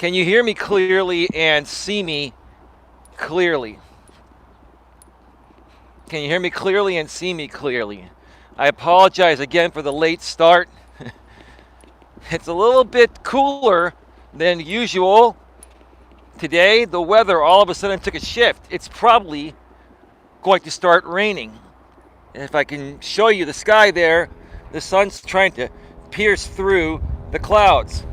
Can you hear me clearly and see me clearly? Can you hear me clearly and see me clearly? I apologize again for the late start. It's a little bit cooler than usual. Today, the weather all of a sudden took a shift. It's probably going to start raining. And if I can show you the sky there, the sun's trying to pierce through the clouds.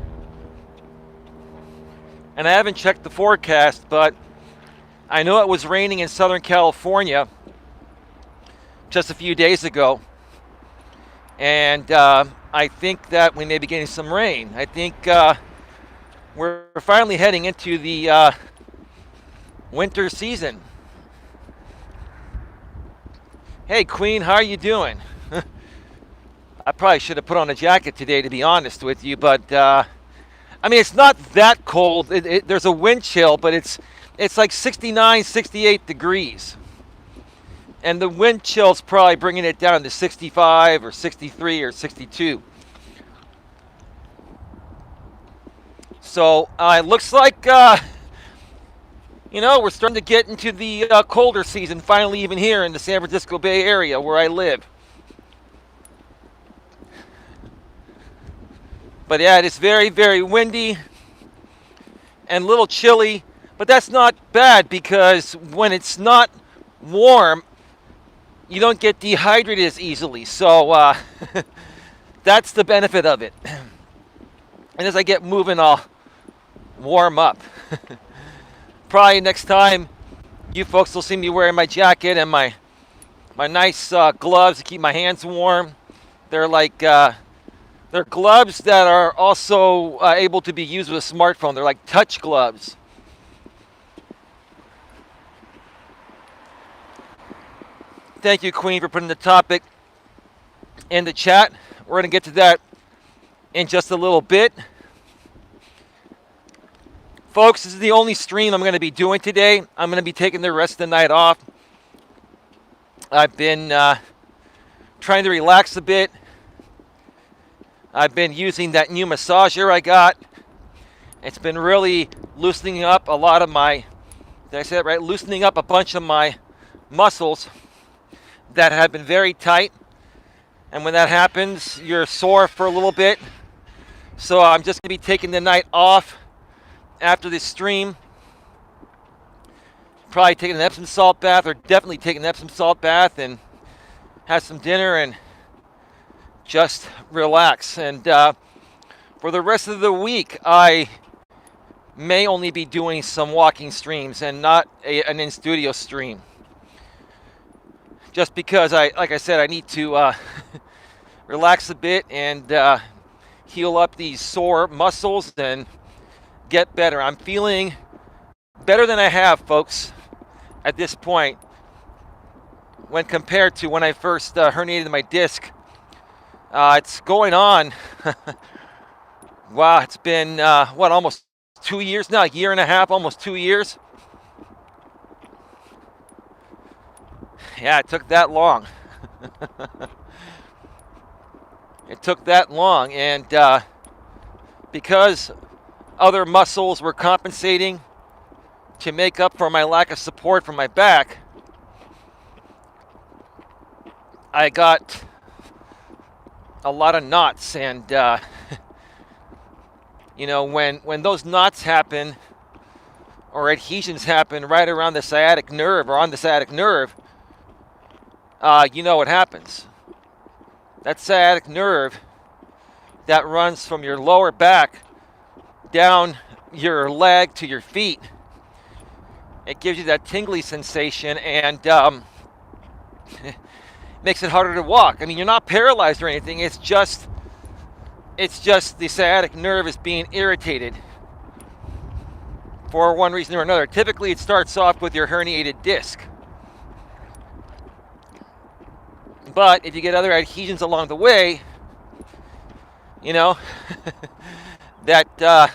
And I haven't checked the forecast, but I know it was raining in Southern California just a few days ago. And I think that we may be getting some rain. I think we're finally heading into the winter season. Hey, Queen, how are you doing? I probably should have put on a jacket today, to be honest with you, but I mean, it's not that cold. There's a wind chill, but it's like 69, 68 degrees. And the wind chill's probably bringing it down to 65 or 63 or 62. So it looks like, we're starting to get into the colder season finally, even here in the San Francisco Bay Area where I live. But yeah, it is very, very windy and a little chilly. But that's not bad because when it's not warm, you don't get dehydrated as easily. So that's the benefit of it. And as I get moving, I'll warm up. Probably next time, you folks will see me wearing my jacket and my nice gloves to keep my hands warm. They're like they're gloves that are also able to be used with a smartphone. They're like touch gloves. Thank you, Queen, for putting the topic in the chat. We're going to get to that in just a little bit. Folks, this is the only stream I'm going to be doing today. I'm going to be taking the rest of the night off. I've been trying to relax a bit. I've been using that new massager I got. It's been really loosening up a lot of my, did I say that right? Loosening up a bunch of my muscles that have been very tight. And when that happens, you're sore for a little bit. So I'm just going to be taking the night off after this stream. Probably taking an Epsom salt bath, or definitely taking an Epsom salt bath and have some dinner and just relax. And for the rest of the week, I may only be doing some walking streams and not an in-studio stream. Just because, like I said, I need to relax a bit and heal up these sore muscles and get better. I'm feeling better than I have, folks, at this point when compared to when I first herniated my disc. It's going on. Wow, it's been, almost 2 years now, a year and a half, almost 2 years. Yeah, it took that long. It took that long, and because other muscles were compensating to make up for my lack of support from my back, I got a lot of knots. And when those knots happen or adhesions happen right around the sciatic nerve or on the sciatic nerve, you know what happens. That sciatic nerve that runs from your lower back down your leg to your feet, it gives you that tingly sensation, and makes it harder to walk. I mean, you're not paralyzed or anything. It's just the sciatic nerve is being irritated for one reason or another. Typically, it starts off with your herniated disc. But if you get other adhesions along the way, that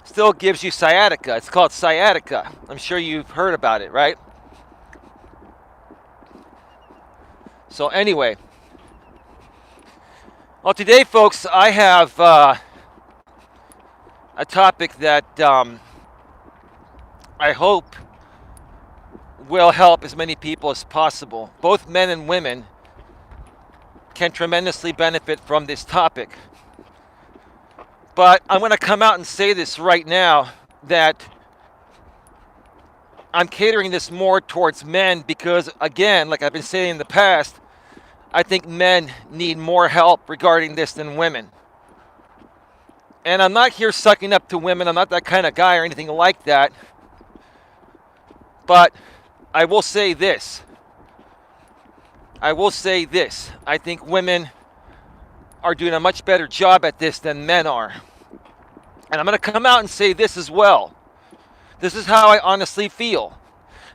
still gives you sciatica. It's called sciatica. I'm sure you've heard about it, right? So anyway, well, today, folks, I have a topic that I hope will help as many people as possible. Both men and women can tremendously benefit from this topic. But I'm going to come out and say this right now, that I'm catering this more towards men because, again, like I've been saying in the past, I think men need more help regarding this than women. And I'm not here sucking up to women. I'm not that kind of guy or anything like that. But I will say this. I think women are doing a much better job at this than men are. And I'm going to come out and say this as well. This is how I honestly feel.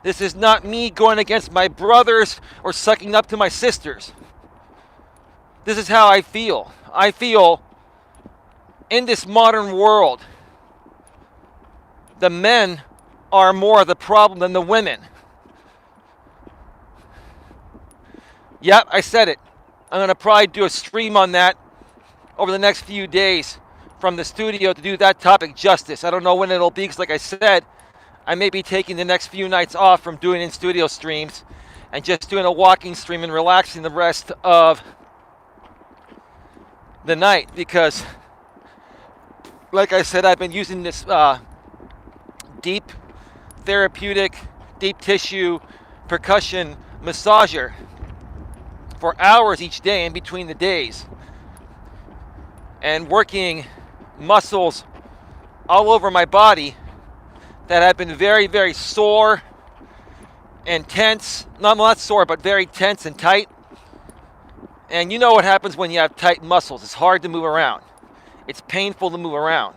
This is not me going against my brothers or sucking up to my sisters. This is how I feel. I feel in this modern world, the men are more the problem than the women. Yep, I said it. I'm going to probably do a stream on that over the next few days from the studio to do that topic justice. I don't know when it'll be because, like I said, I may be taking the next few nights off from doing in-studio streams and just doing a walking stream and relaxing the rest of the night because, like I said, I've been using this deep therapeutic, deep tissue percussion massager for hours each day in between the days and working muscles all over my body that have been very, very sore and tense. Not sore, but very tense and tight. And you know what happens when you have tight muscles. It's hard to move around. It's painful to move around.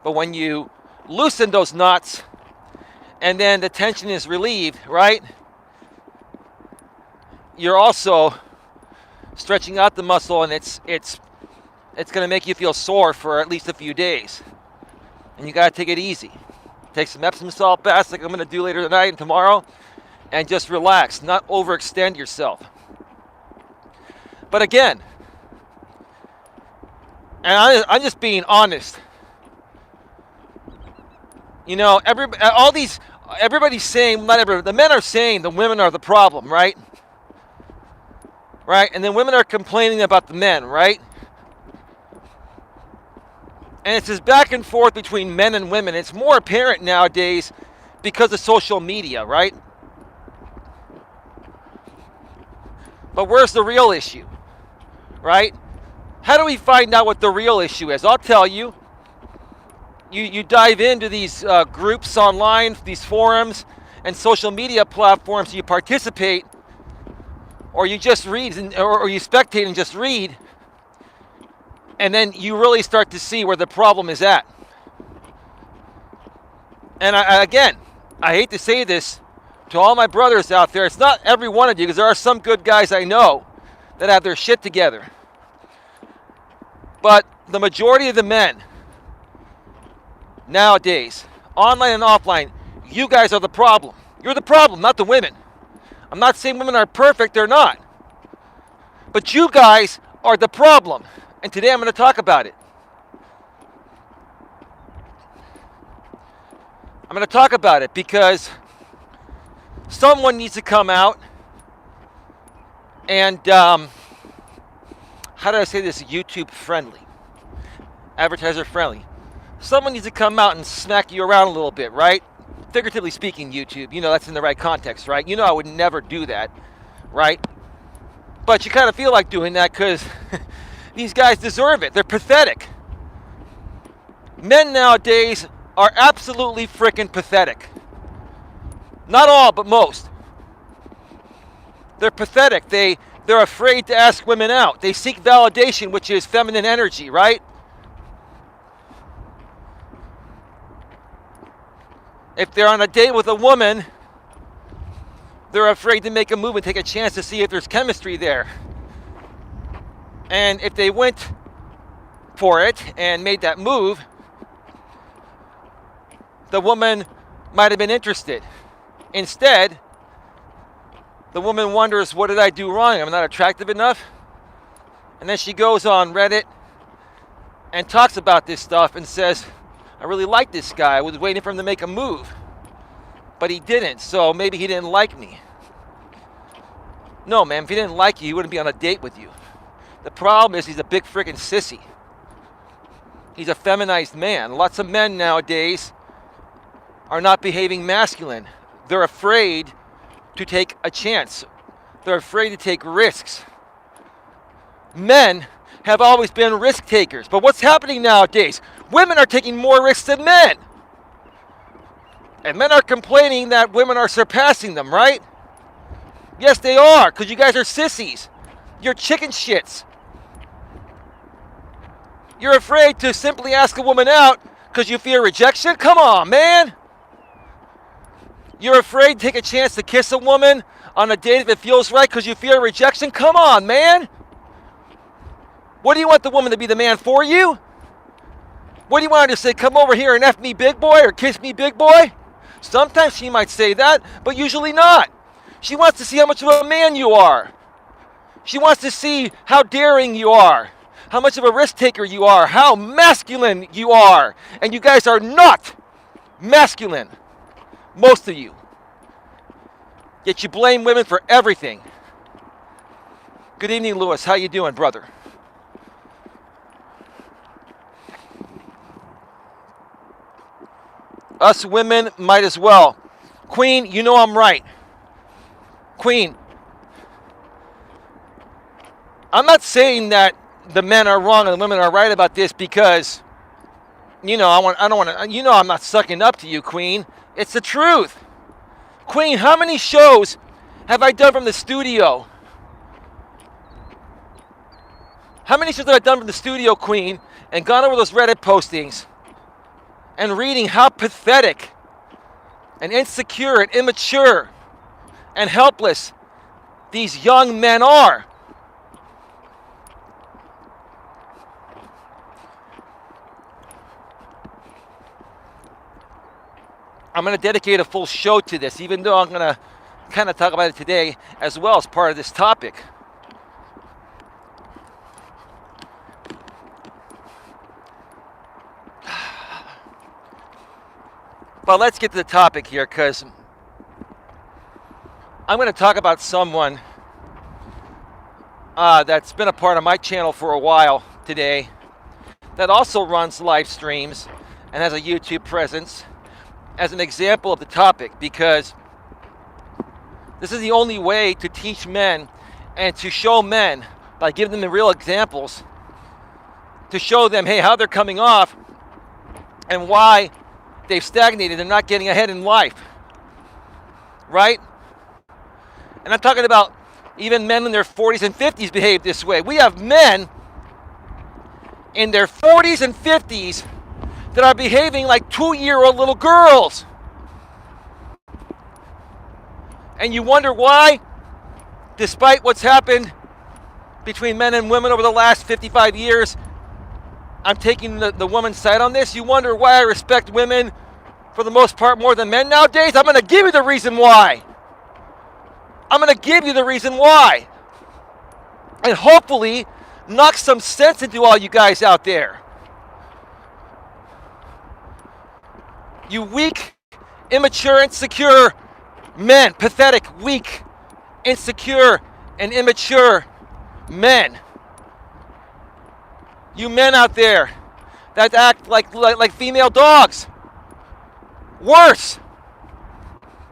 But when you loosen those knots and then the tension is relieved, right? You're also stretching out the muscle, and it's going to make you feel sore for at least a few days. And you got to take it easy. Take some Epsom salt baths like I'm going to do later tonight and tomorrow, and just relax, not overextend yourself. But again, and I'm just being honest. You know, everybody's saying, not everybody, the men are saying the women are the problem, right? Right? And then women are complaining about the men, right? And it's this back and forth between men and women. It's more apparent nowadays because of social media, right? But where's the real issue, right? How do we find out what the real issue is? I'll tell you. You dive into these groups online, these forums, and social media platforms. You participate, or you just read, or you spectate and just read, and then you really start to see where the problem is at. And again, I hate to say this to all my brothers out there. It's not every one of you, because there are some good guys I know that have their shit together. But the majority of the men nowadays, online and offline, you guys are the problem. You're the problem, not the women. I'm not saying women are perfect, they're not. But you guys are the problem. And today I'm going to talk about it. I'm going to talk about it because someone needs to come out and, how do I say this, YouTube friendly, advertiser friendly. Someone needs to come out and smack you around a little bit, right? Figuratively speaking, YouTube, you know that's in the right context, right? You know I would never do that, right? But you kind of feel like doing that because these guys deserve it. They're pathetic. Men nowadays are absolutely freaking pathetic. Not all, but most. They're pathetic. They're afraid to ask women out. They seek validation, which is feminine energy, right? If they're on a date with a woman, they're afraid to make a move and take a chance to see if there's chemistry there. And if they went for it and made that move, the woman might have been interested. Instead, the woman wonders, what did I do wrong? I'm not attractive enough? And then she goes on Reddit and talks about this stuff and says, I really like this guy. I was waiting for him to make a move, but he didn't, so maybe he didn't like me. No, man, if he didn't like you, he wouldn't be on a date with you. The problem is he's a big freaking sissy. He's a feminized man. Lots of men nowadays are not behaving masculine. They're afraid to take a chance. They're afraid to take risks. Men have always been risk takers. But what's happening nowadays? Women are taking more risks than men. And men are complaining that women are surpassing them, right? Yes, they are, because you guys are sissies. You're chicken shits. You're afraid to simply ask a woman out because you fear rejection? Come on, man. You're afraid to take a chance to kiss a woman on a date if it feels right because you fear rejection? Come on, man. What do you want the woman to be, the man for you? What do you want her to say, come over here and F me big boy or kiss me big boy? Sometimes she might say that, but usually not. She wants to see how much of a man you are. She wants to see how daring you are, how much of a risk taker you are, how masculine you are. And you guys are not masculine, most of you. Yet you blame women for everything. Good evening, Lewis. How you doing, brother? Us women might as well. Queen, you know I'm right. Queen, I'm not saying that the men are wrong and the women are right about this because, you know, I don't want to, you know, I'm not sucking up to you, Queen. It's the truth. Queen, how many shows have I done from the studio? How many shows have I done from the studio, Queen, and gone over those Reddit postings and reading how pathetic and insecure and immature and helpless these young men are? I'm going to dedicate a full show to this, even though I'm going to kind of talk about it today as well as part of this topic. But let's get to the topic here, because I'm going to talk about someone that's been a part of my channel for a while today, that also runs live streams and has a YouTube presence, as an example of the topic, because this is the only way to teach men and to show men, by giving them the real examples, to show them, hey, how they're coming off and why they've stagnated and not getting ahead in life, right? And I'm talking about even men in their 40s and 50s behave this way. We have men in their 40s and 50s that are behaving like 2-year-old little girls. And you wonder why, despite what's happened between men and women over the last 55 years, I'm taking the woman's side on this. You wonder why I respect women for the most part more than men nowadays? I'm going to give you the reason why. I'm going to give you the reason why. And hopefully knock some sense into all you guys out there. You weak, immature, insecure men. Pathetic, weak, insecure, and immature men. You men out there that act like female dogs. Worse.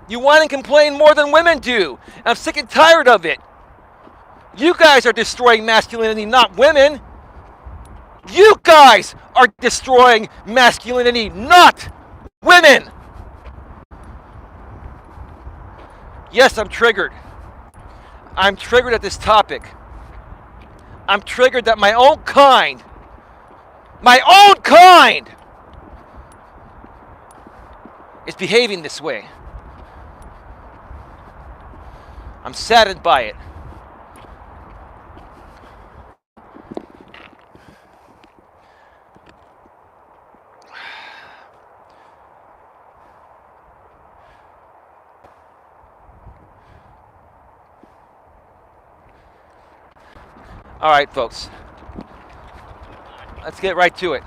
You whine and complain more than women do. I'm sick and tired of it. You guys are destroying masculinity, not women. You guys are destroying masculinity, not women. Yes, I'm triggered. I'm triggered at this topic. I'm triggered that my own kind is behaving this way. I'm saddened by it. All right, folks. Let's get right to it.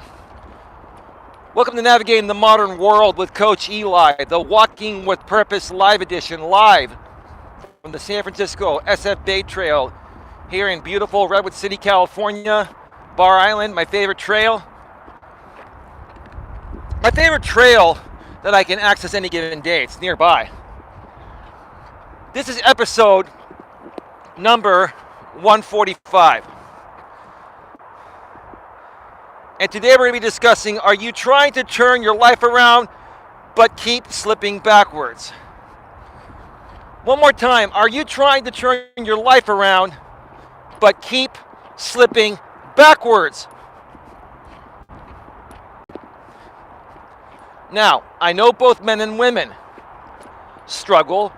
Welcome to Navigating the Modern World with Coach Eli, the Walking with Purpose Live Edition, live from the San Francisco SF Bay Trail here in beautiful Redwood City, California, Bar Island, my favorite trail. My favorite trail that I can access any given day. It's nearby. This is episode number 145. And today we're going to be discussing, are you trying to turn your life around but keep slipping backwards? One more time, are you trying to turn your life around but keep slipping backwards? Now, I know both men and women struggle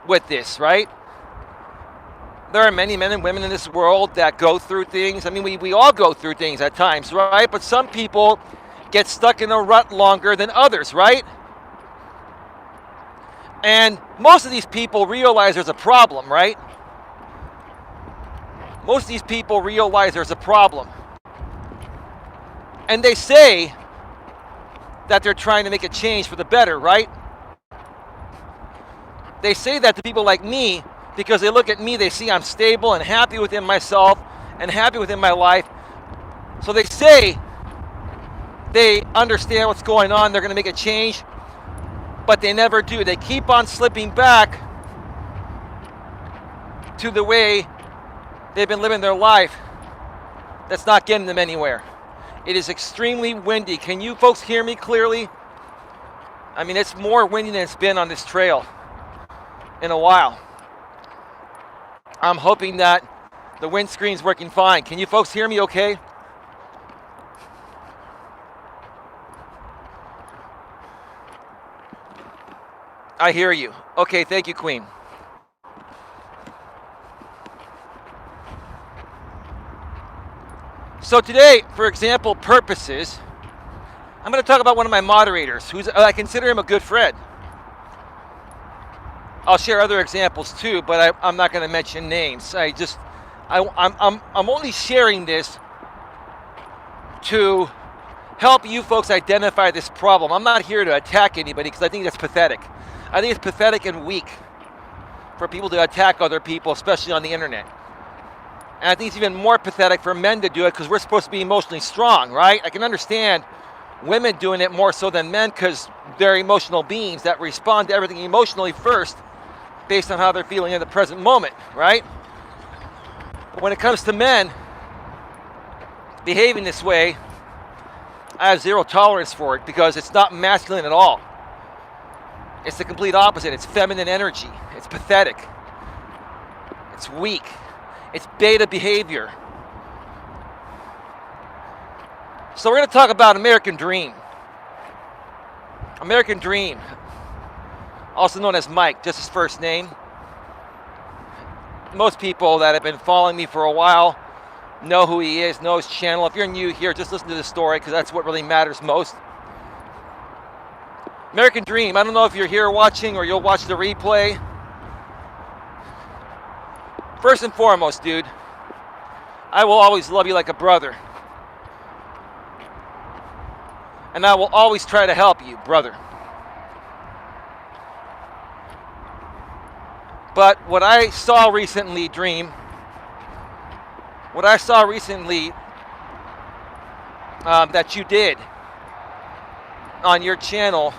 with this, right? There are many men and women in this world that go through things. I mean, we all go through things at times, right? But some people get stuck in a rut longer than others, right? And most of these people realize there's a problem, right? Most of these people realize there's a problem. And they say that they're trying to make a change for the better, right? They say that to people like me because they look at me, they see I'm stable and happy within myself and happy within my life. So they say they understand what's going on, they're going to make a change, but they never do. They keep on slipping back to the way they've been living their life that's not getting them anywhere. It is extremely windy. Can you folks hear me clearly? I mean, it's more windy than it's been on this trail in a while. I'm hoping that the windscreen's working fine. Can you folks hear me okay? I hear you. Okay, thank you, Queen. So today, for example purposes, I'm going to talk about one of my moderators, I consider him a good friend. I'll share other examples too, but I'm not going to mention names. I'm only sharing this to help you folks identify this problem. I'm not here to attack anybody because I think that's pathetic. I think it's pathetic and weak for people to attack other people, especially on the internet. And I think it's even more pathetic for men to do it because we're supposed to be emotionally strong, right? I can understand women doing it more so than men because they're emotional beings that respond to everything emotionally first based on how they're feeling in the present moment, right? But when it comes to men behaving this way, I have zero tolerance for it because it's not masculine at all. It's the complete opposite. It's feminine energy. It's pathetic. It's weak. It's beta behavior. So we're going to talk about American Dream. American Dream, also known as Mike, just his first name. Most people that have been following me for a while know who he is, know his channel. If you're new here, just listen to the story because that's what really matters most. American Dream, I don't know if you're here watching or you'll watch the replay. First and foremost, dude, I will always love you like a brother. And I will always try to help you, brother. But what I saw recently, Dream, that you did on your channel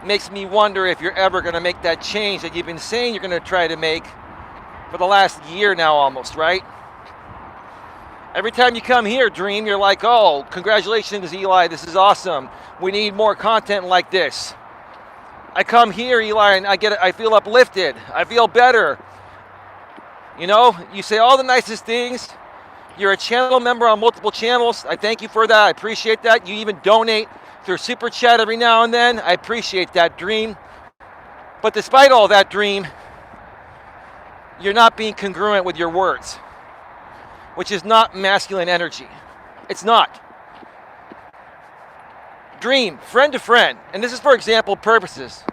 makes me wonder if you're ever going to make that change that you've been saying you're going to try to make for the last year now almost, right? Every time you come here, Dream, you're like, oh, congratulations, Eli, this is awesome. We need more content like this. I come here, Eli, and I feel uplifted. I feel better. You know, you say all the nicest things. You're a channel member on multiple channels. I thank you for that. I appreciate that. You even donate through Super Chat every now and then. I appreciate that, Dream. But despite all that, Dream, you're not being congruent with your words, which is not masculine energy. It's not. Dream, friend to friend, and this is for example purposes.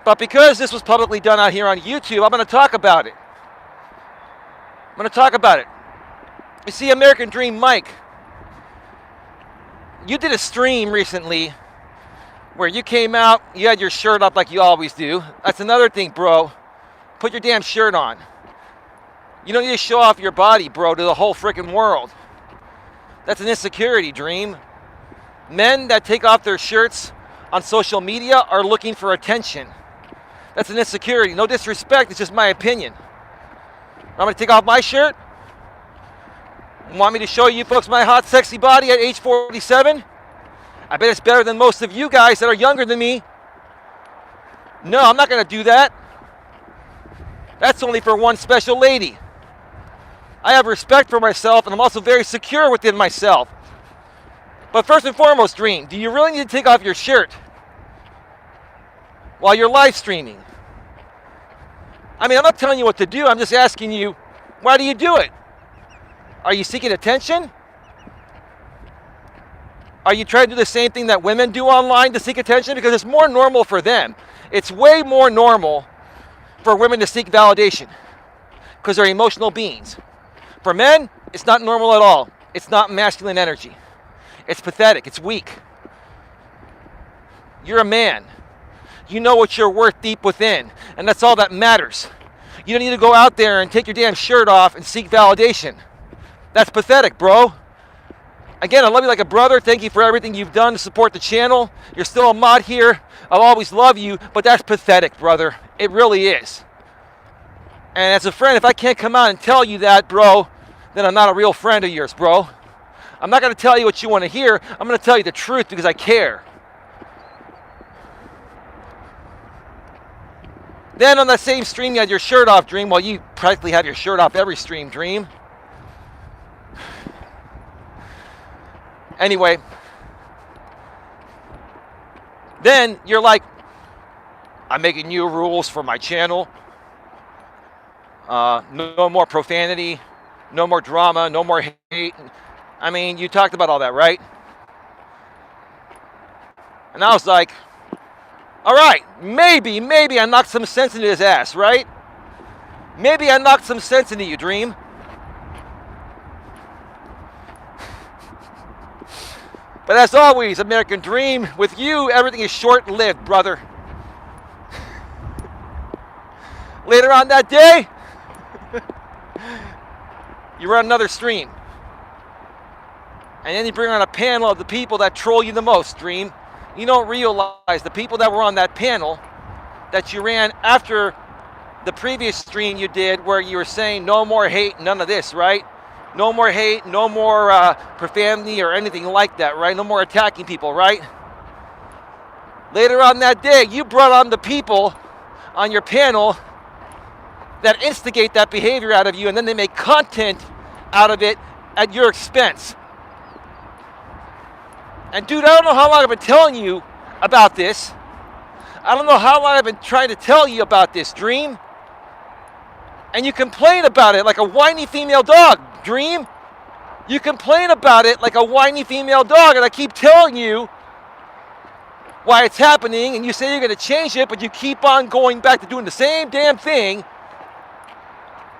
But because this was publicly done out here on YouTube, I'm going to talk about it. You see, American Dream Mike, you did a stream recently where you came out, you had your shirt up like you always do. That's another thing, bro. Put your damn shirt on. You don't need to show off your body, bro, to the whole freaking world. That's an insecurity, Dream. Men that take off their shirts on social media are looking for attention. That's an insecurity. No disrespect, it's just my opinion. I'm going to take off my shirt? Want me to show you folks my hot, sexy body at age 47? I bet it's better than most of you guys that are younger than me. No, I'm not going to do that. That's only for one special lady. I have respect for myself, and I'm also very secure within myself. But first and foremost, Dream, do you really need to take off your shirt while you're live streaming? I mean, I'm not telling you what to do. I'm just asking you, why do you do it? Are you seeking attention? Are you trying to do the same thing that women do online to seek attention? Because it's more normal for them. It's way more normal for women to seek validation because they're emotional beings. For men, it's not normal at all. It's not masculine energy. It's pathetic. It's weak. You're a man. You know what you're worth deep within, and that's all that matters. You don't need to go out there and take your damn shirt off and seek validation. That's pathetic, bro. Again, I love you like a brother. Thank you for everything you've done to support the channel. You're still a mod here. I'll always love you, but that's pathetic, brother. It really is. And as a friend, if I can't come out and tell you that, bro, then I'm not a real friend of yours, bro. I'm not going to tell you what you want to hear. I'm going to tell you the truth because I care. Then on that same stream, you had your shirt off, Dream. Well, you practically have your shirt off every stream, Dream. Anyway, then you're like, I'm making new rules for my channel. No more profanity, no more drama, no more hate. I mean, you talked about all that, right? And I was like, all right, maybe I knocked some sense into his ass, right? Maybe I knocked some sense into you, Dream. But as always, American Dream, with you, everything is short-lived, brother. Later on that day, you run another stream. And then you bring on a panel of the people that troll you the most, Dream. You don't realize the people that were on that panel that you ran after the previous stream you did where you were saying no more hate, none of this, right? No more hate, no more profanity or anything like that, right? No more attacking people, right? Later on that day, you brought on the people on your panel that instigate that behavior out of you, and then they make content out of it at your expense. And dude, I don't know how long I've been telling you about this. I don't know how long I've been trying to tell you about this, Dream. And you complain about it like a whiny female dog, Dream. You complain about it like a whiny female dog, and I keep telling you why it's happening, and you say you're going to change it, but you keep on going back to doing the same damn thing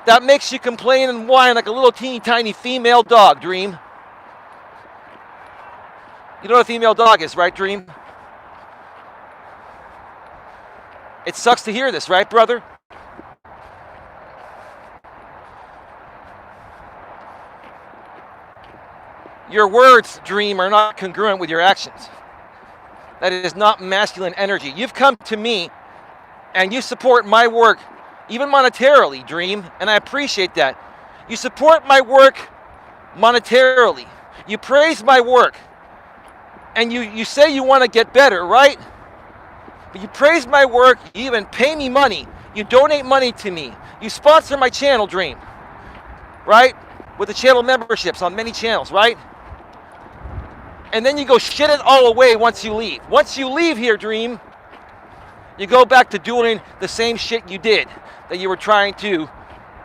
that makes you complain and whine like a little teeny tiny female dog, Dream. You know what a female dog is, right, Dream? It sucks to hear this, right, brother? Your words, Dream, are not congruent with your actions. That is not masculine energy. You've come to me and you support my work, even monetarily, Dream, and I appreciate that. You support my work monetarily. You praise my work. And you say you want to get better, right? But you praise my work, you even pay me money. You donate money to me. You sponsor my channel, Dream. Right? With the channel memberships on many channels, right? And then you go shit it all away once you leave. Once you leave here, Dream, you go back to doing the same shit you did that you were trying to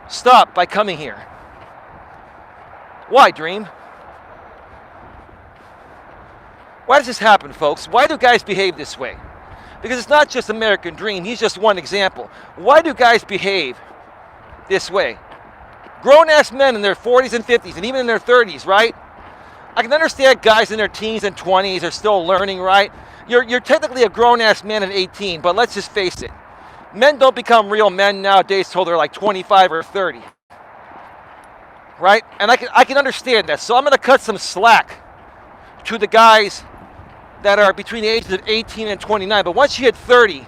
stop by coming here. Why, Dream? Why does this happen, folks? Why do guys behave this way? Because it's not just American Dream. He's just one example. Why do guys behave this way? Grown-ass men in their 40s and 50s and even in their 30s, right? I can understand guys in their teens and 20s are still learning, right? You're technically a grown-ass man at 18, but let's just face it. Men don't become real men nowadays till they're like 25 or 30, right? And I can understand that. So I'm going to cut some slack to the guys that are between the ages of 18 and 29. But once you hit 30,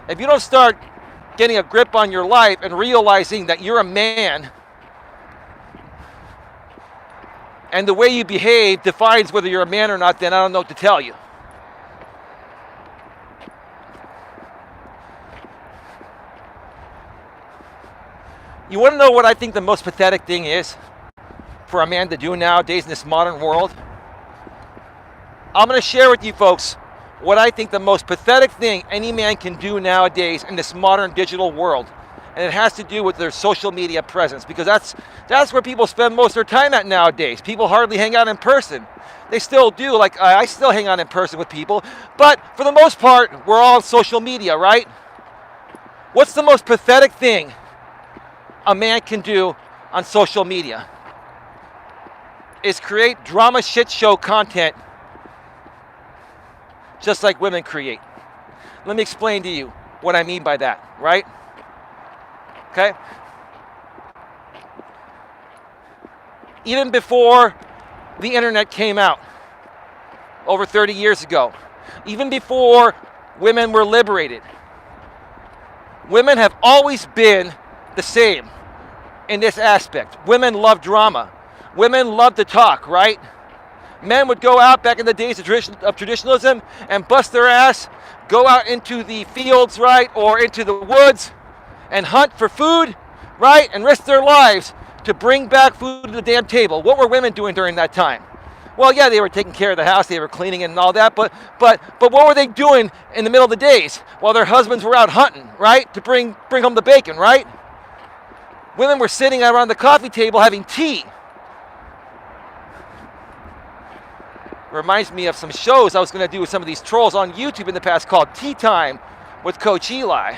if you don't start getting a grip on your life and realizing that you're a man and the way you behave defines whether you're a man or not, then I don't know what to tell you. You want to know what I think the most pathetic thing is for a man to do nowadays in this modern world? I'm going to share with you folks what I think the most pathetic thing any man can do nowadays in this modern digital world. And it has to do with their social media presence, because that's where people spend most of their time at nowadays. People hardly hang out in person. They still do, like I still hang out in person with people, but for the most part, we're all on social media, right? What's the most pathetic thing a man can do on social media? Is create drama shit show content just like women create. Let me explain to you what I mean by that, right? Okay? Even before the internet came out, over 30 years ago, even before women were liberated, women have always been the same in this aspect. Women love drama. Women love to talk, right? Men would go out back in the days of traditionalism and bust their ass, go out into the fields, right, or into the woods and hunt for food, right, and risk their lives to bring back food to the damn table. What were women doing during that time? Well, yeah, they were taking care of the house, they were cleaning it and all that, but what were they doing in the middle of the days while their husbands were out hunting, right, to bring home the bacon, right? Women were sitting around the coffee table having tea. Reminds me of some shows I was going to do with some of these trolls on YouTube in the past called Tea Time with Coach Eli.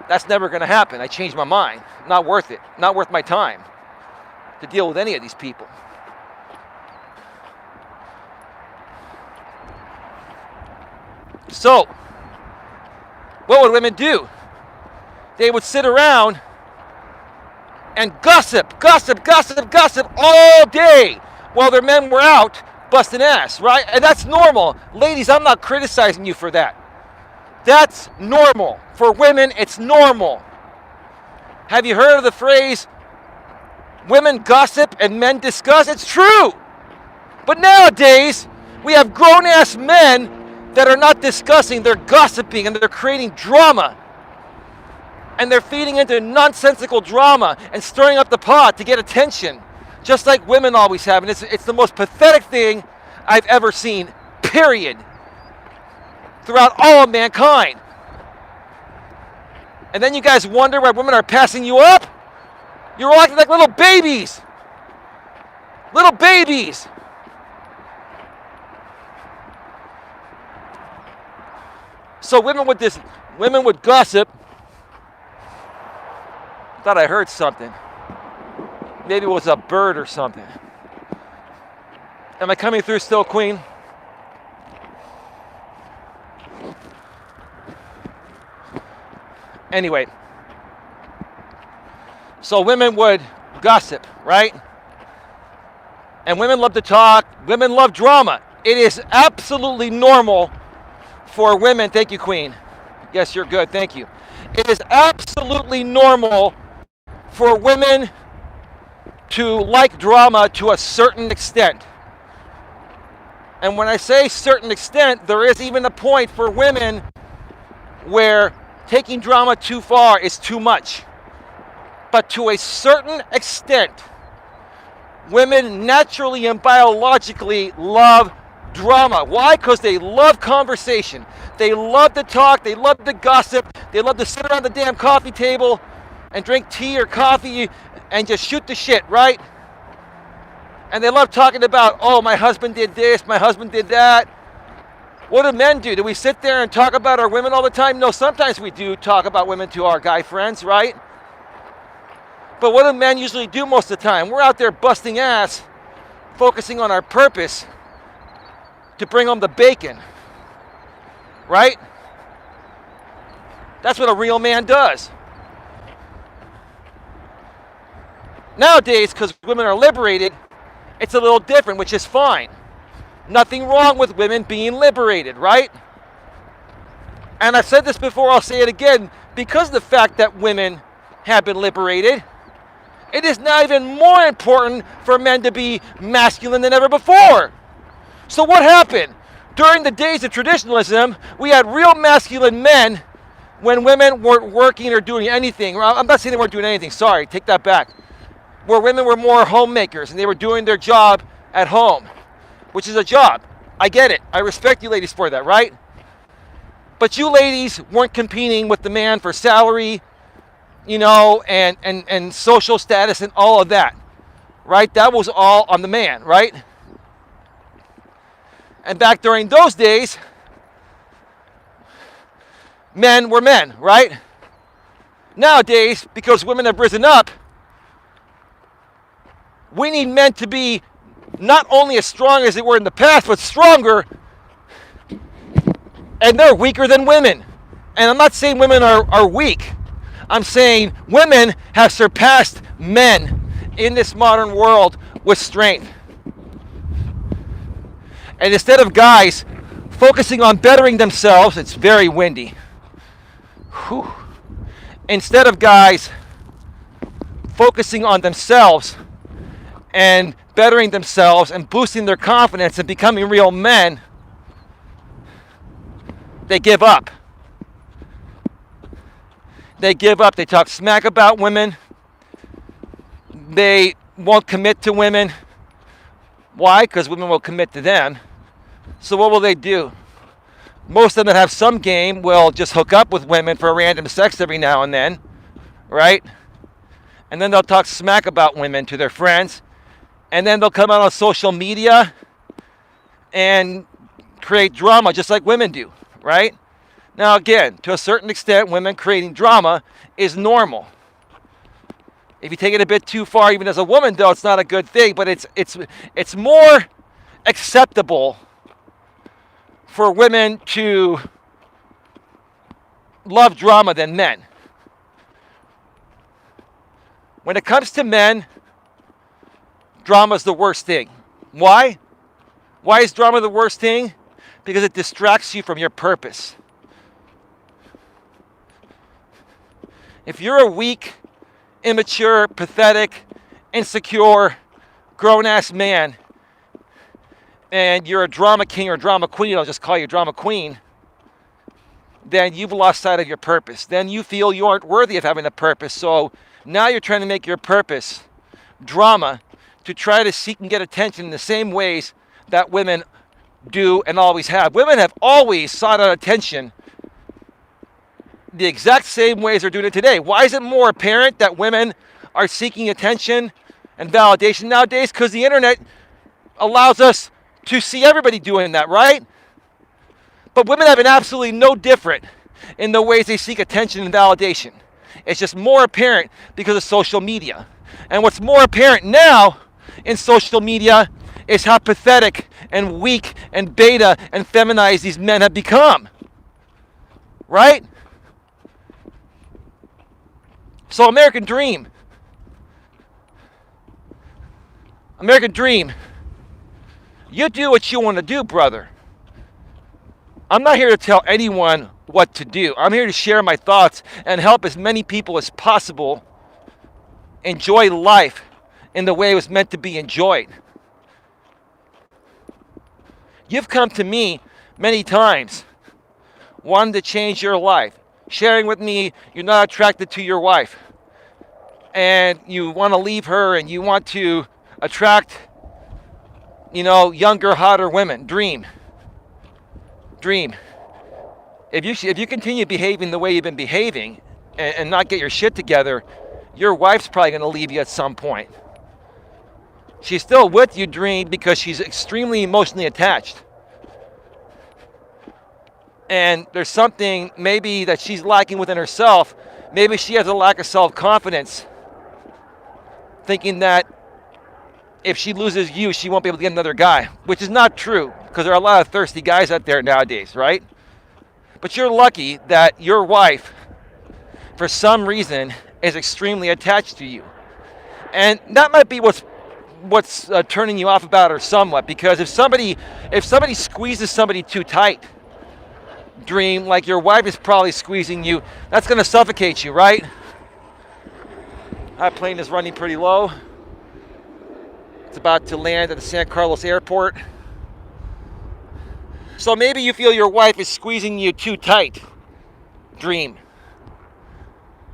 That's never going to happen. I changed my mind. Not worth it. Not worth my time to deal with any of these people. So, what would women do? They would sit around and gossip all day while their men were out busting ass, right? And that's normal. Ladies, I'm not criticizing you for that. That's normal. For women, it's normal. Have you heard of the phrase, women gossip and men discuss? It's true. But nowadays, we have grown-ass men that are not discussing, they're gossiping and they're creating drama. And they're feeding into nonsensical drama and stirring up the pot to get attention, just like women always have. And it's the most pathetic thing I've ever seen, period, throughout all of mankind. And then you guys wonder why women are passing you up? You're all acting like little babies. Little babies. So women would gossip. Thought I heard something. Maybe it was a bird or something. Am I coming through still, Queen? Anyway, so women would gossip, right? And women love to talk. Women love drama. It is absolutely normal for women. Thank you, Queen. Yes, you're good. Thank you. It is absolutely normal for women to like drama to a certain extent. And when I say certain extent, there is even a point for women where taking drama too far is too much. But to a certain extent, women naturally and biologically love drama. Why? Because they love conversation. They love to talk. They love to gossip. They love to sit around the damn coffee table and drink tea or coffee and just shoot the shit, right? And they love talking about, oh, my husband did this, my husband did that. What do men do? Do we sit there and talk about our women all the time? No, sometimes we do talk about women to our guy friends, right? But what do men usually do most of the time? We're out there busting ass, focusing on our purpose to bring home the bacon, right? That's what a real man does. Nowadays, because women are liberated, it's a little different, which is fine. Nothing wrong with women being liberated, right? And I've said this before, I'll say it again. Because of the fact that women have been liberated, it is now even more important for men to be masculine than ever before. So what happened? During the days of traditionalism, we had real masculine men when women weren't working or doing anything. I'm not saying they weren't doing anything, sorry, take that back. Where women were more homemakers and they were doing their job at home, which is a job. I get it. I respect you ladies for that, right? But you ladies weren't competing with the man for salary, and social status and all of that, right? That was all on the man, right? And back during those days, men were men, right? Nowadays, because women have risen up, we need men to be not only as strong as they were in the past, but stronger, and they're weaker than women. And I'm not saying women are weak. I'm saying women have surpassed men in this modern world with strength. And instead of guys focusing on bettering themselves, it's very windy. Whew. Instead of guys focusing on themselves and bettering themselves and boosting their confidence and becoming real men, they give up. They give up. They talk smack about women. They won't commit to women. Why? Because women will commit to them. So what will they do? Most of them that have some game will just hook up with women for random sex every now and then, right? And then they'll talk smack about women to their friends. And then they'll come out on social media and create drama just like women do, right? Now again, to a certain extent, women creating drama is normal. If you take it a bit too far, even as a woman, though, it's not a good thing, but it's more acceptable for women to love drama than men. When it comes to men, drama is the worst thing. Why? Why is drama the worst thing? Because it distracts you from your purpose. If you're a weak, immature, pathetic, insecure, grown-ass man, and you're a drama king or drama queen, I'll just call you drama queen, then you've lost sight of your purpose. Then you feel you aren't worthy of having a purpose. So now you're trying to make your purpose drama to try to seek and get attention in the same ways that women do and always have. Women have always sought out attention the exact same ways they're doing it today. Why is it more apparent that women are seeking attention and validation nowadays? Because the internet allows us to see everybody doing that, right? But women have been absolutely no different in the ways they seek attention and validation. It's just more apparent because of social media. And what's more apparent now in social media is how pathetic and weak and beta and feminized these men have become. Right? So American Dream. American Dream. You do what you want to do, brother. I'm not here to tell anyone what to do. I'm here to share my thoughts and help as many people as possible enjoy life in the way it was meant to be enjoyed. You've come to me many times wanting to change your life, sharing with me you're not attracted to your wife and you want to leave her and you want to attract, younger, hotter women. Dream. If you continue behaving the way you've been behaving and not get your shit together, your wife's probably going to leave you at some point. She's still with you, Dream, because she's extremely emotionally attached. And there's something maybe that she's lacking within herself. Maybe she has a lack of self-confidence, thinking that if she loses you, she won't be able to get another guy, which is not true because there are a lot of thirsty guys out there nowadays, right? But you're lucky that your wife, for some reason, is extremely attached to you. And that might be what's turning you off about her somewhat, because if somebody squeezes somebody too tight, Dream, like your wife is probably squeezing you, that's going to suffocate you, right? That plane is running pretty low. It's about to land at the San Carlos airport. So maybe you feel your wife is squeezing you too tight, Dream,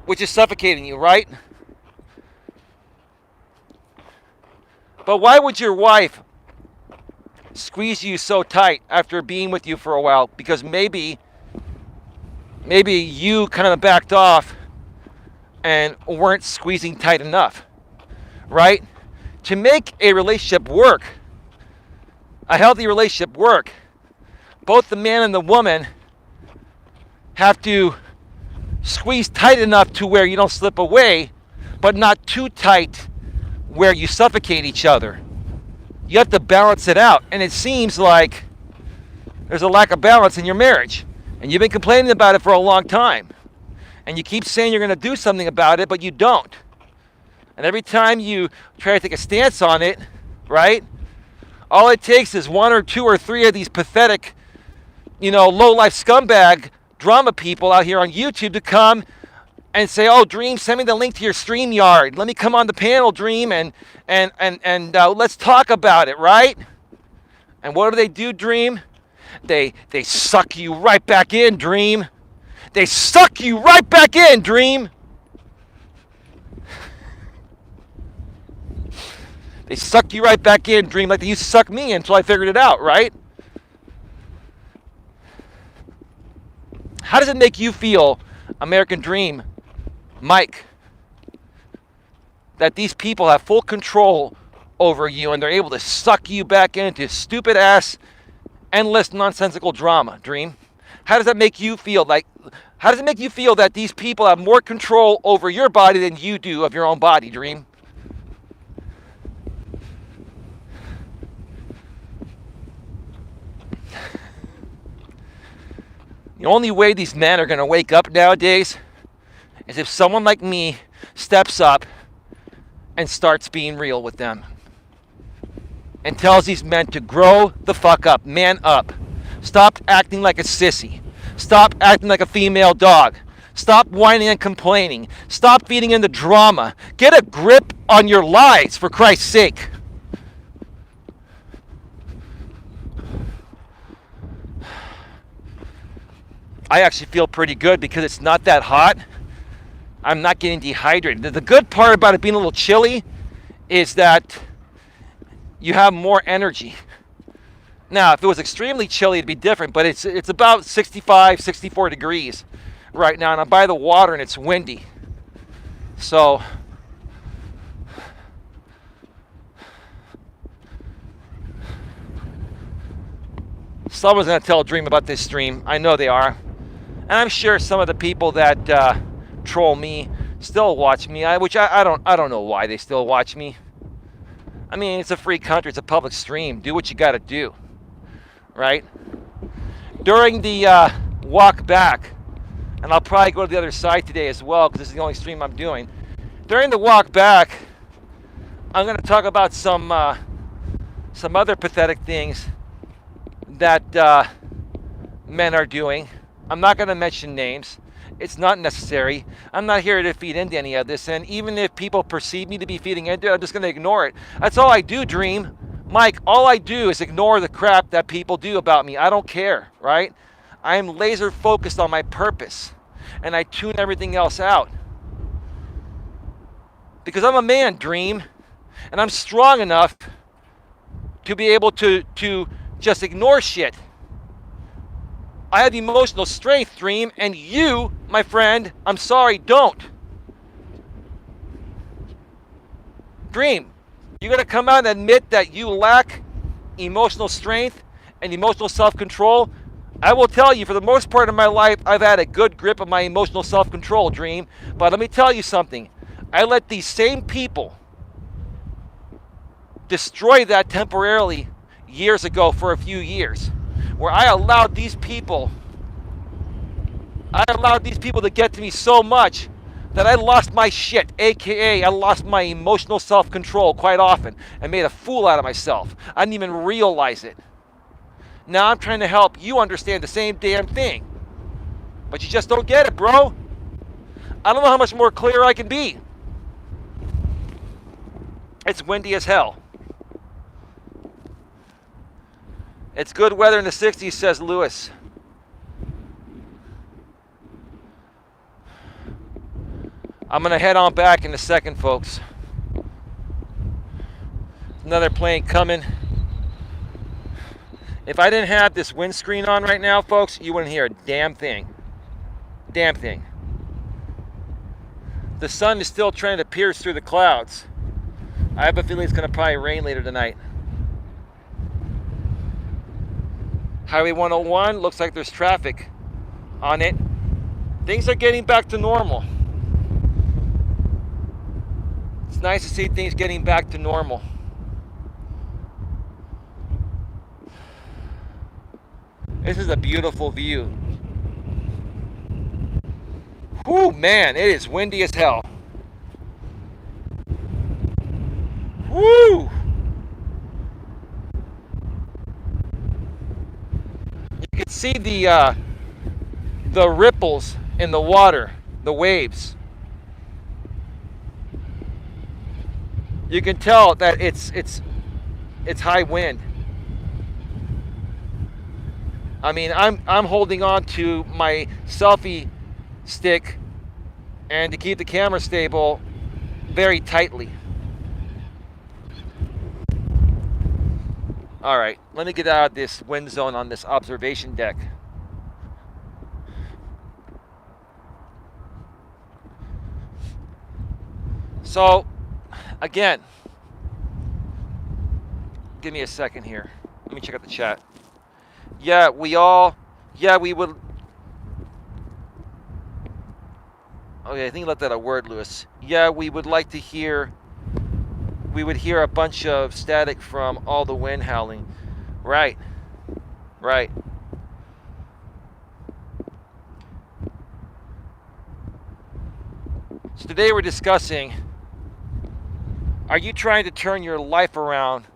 which is suffocating you, right? But why would your wife squeeze you so tight after being with you for a while? Because maybe you kind of backed off and weren't squeezing tight enough, right? To make a relationship work, a healthy relationship work, both the man and the woman have to squeeze tight enough to where you don't slip away, but not too tight where you suffocate each other. You have to balance it out. And it seems like there's a lack of balance in your marriage. And you've been complaining about it for a long time. And you keep saying you're going to do something about it, but you don't. And every time you try to take a stance on it, right, all it takes is one or two or three of these pathetic, low-life scumbag drama people out here on YouTube to come and say, oh, Dream, send me the link to your StreamYard. Let me come on the panel, Dream, and let's talk about it, right? And what do, Dream? They suck you right back in, Dream. They suck you right back in, Dream. They suck you right back in, Dream, like they used to suck me until I figured it out, right? How does it make you feel, American Dream, Mike, that these people have full control over you and they're able to suck you back into stupid ass, endless, nonsensical drama, Dream? How does that make you feel? How does it make you feel that these people have more control over your body than you do of your own body, Dream? The only way these men are going to wake up nowadays is if someone like me steps up and starts being real with them and tells these men to grow the fuck up, man up. Stop acting like a sissy. Stop acting like a female dog. Stop whining and complaining. Stop feeding into drama. Get a grip on your lives, for Christ's sake. I actually feel pretty good because it's not that hot. I'm not getting dehydrated. The good part about it being a little chilly is that you have more energy. Now, if it was extremely chilly, it'd be different, but it's about 65, 64 degrees right now, and I'm by the water and it's windy. So someone's going to tell Dream about this stream. I know they are. And I'm sure some of the people that troll me still watch me, which I don't know why they still watch me. I mean, it's a free country. It's a public stream. Do what you got to do, right? During the walk back, and I'll probably go to the other side today as well because this is the only stream I'm doing. During the walk back, I'm going to talk about some other pathetic things that men are doing. I'm not going to mention names. It's not necessary. I'm not here to feed into any of this. And even if people perceive me to be feeding into it, I'm just going to ignore it. That's all I do, Dream. Mike, all I do is ignore the crap that people do about me. I don't care, right? I am laser focused on my purpose. And I tune everything else out. Because I'm a man, Dream. And I'm strong enough to be able to just ignore shit. I have emotional strength, Dream, and you, my friend, I'm sorry, don't. Dream, you're going to come out and admit that you lack emotional strength and emotional self-control. I will tell you, for the most part of my life, I've had a good grip of my emotional self-control, Dream. But let me tell you something. I let these same people destroyed that temporarily years ago for a few years, where I allowed these people to get to me so much that I lost my shit, aka I lost my emotional self-control quite often and made a fool out of myself. I didn't even realize it. Now I'm trying to help you understand the same damn thing, but you just don't get it, bro. I don't know how much more clear I can be. It's windy as hell. It's good weather in the 60s, says Lewis. I'm going to head on back in a second, folks. Another plane coming. If I didn't have this windscreen on right now, folks, you wouldn't hear a damn thing. Damn thing. The sun is still trying to pierce through the clouds. I have a feeling it's going to probably rain later tonight. Highway 101, looks like there's traffic on it. Things are getting back to normal. It's nice to see things getting back to normal. This is a beautiful view. Whew, man, it is windy as hell. Woo! You can see the ripples in the water, the waves. You can tell that it's high wind. I mean, I'm holding on to my selfie stick and to keep the camera stable very tightly. All right, let me get out of this wind zone on this observation deck. So, again, give me a second here. Let me check out the chat. Yeah, we would. Okay, I think you left out a word, Lewis. Yeah, we would like to hear. We would hear a bunch of static from all the wind howling. Right. Right. So today we're discussing, are you trying to turn your life around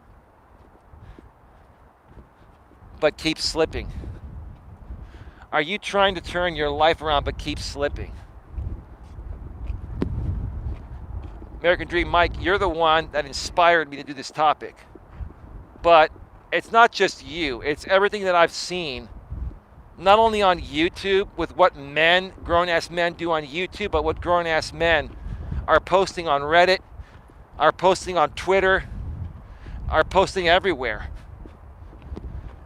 but keep slipping? Are you trying to turn your life around but keep slipping? American Dream Mike, you're the one that inspired me to do this topic. But it's not just you, it's everything that I've seen, not only on YouTube with what men, grown-ass men do on YouTube, but what grown-ass men are posting on Reddit, are posting on Twitter, are posting everywhere.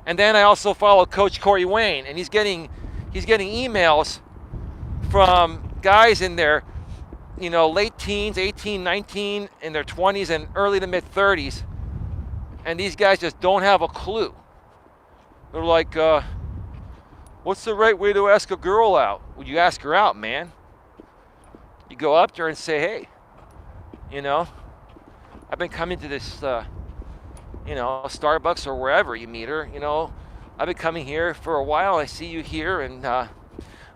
And then I also follow Coach Corey Wayne, and he's getting emails from guys in their, late teens, 18, 19, in their 20s and early to mid 30s. And these guys just don't have a clue. They're like, what's the right way to ask a girl out? Well, you ask her out, man. You go up to her and say, hey, I've been coming to this, Starbucks or wherever you meet her, I've been coming here for a while. I see you here, and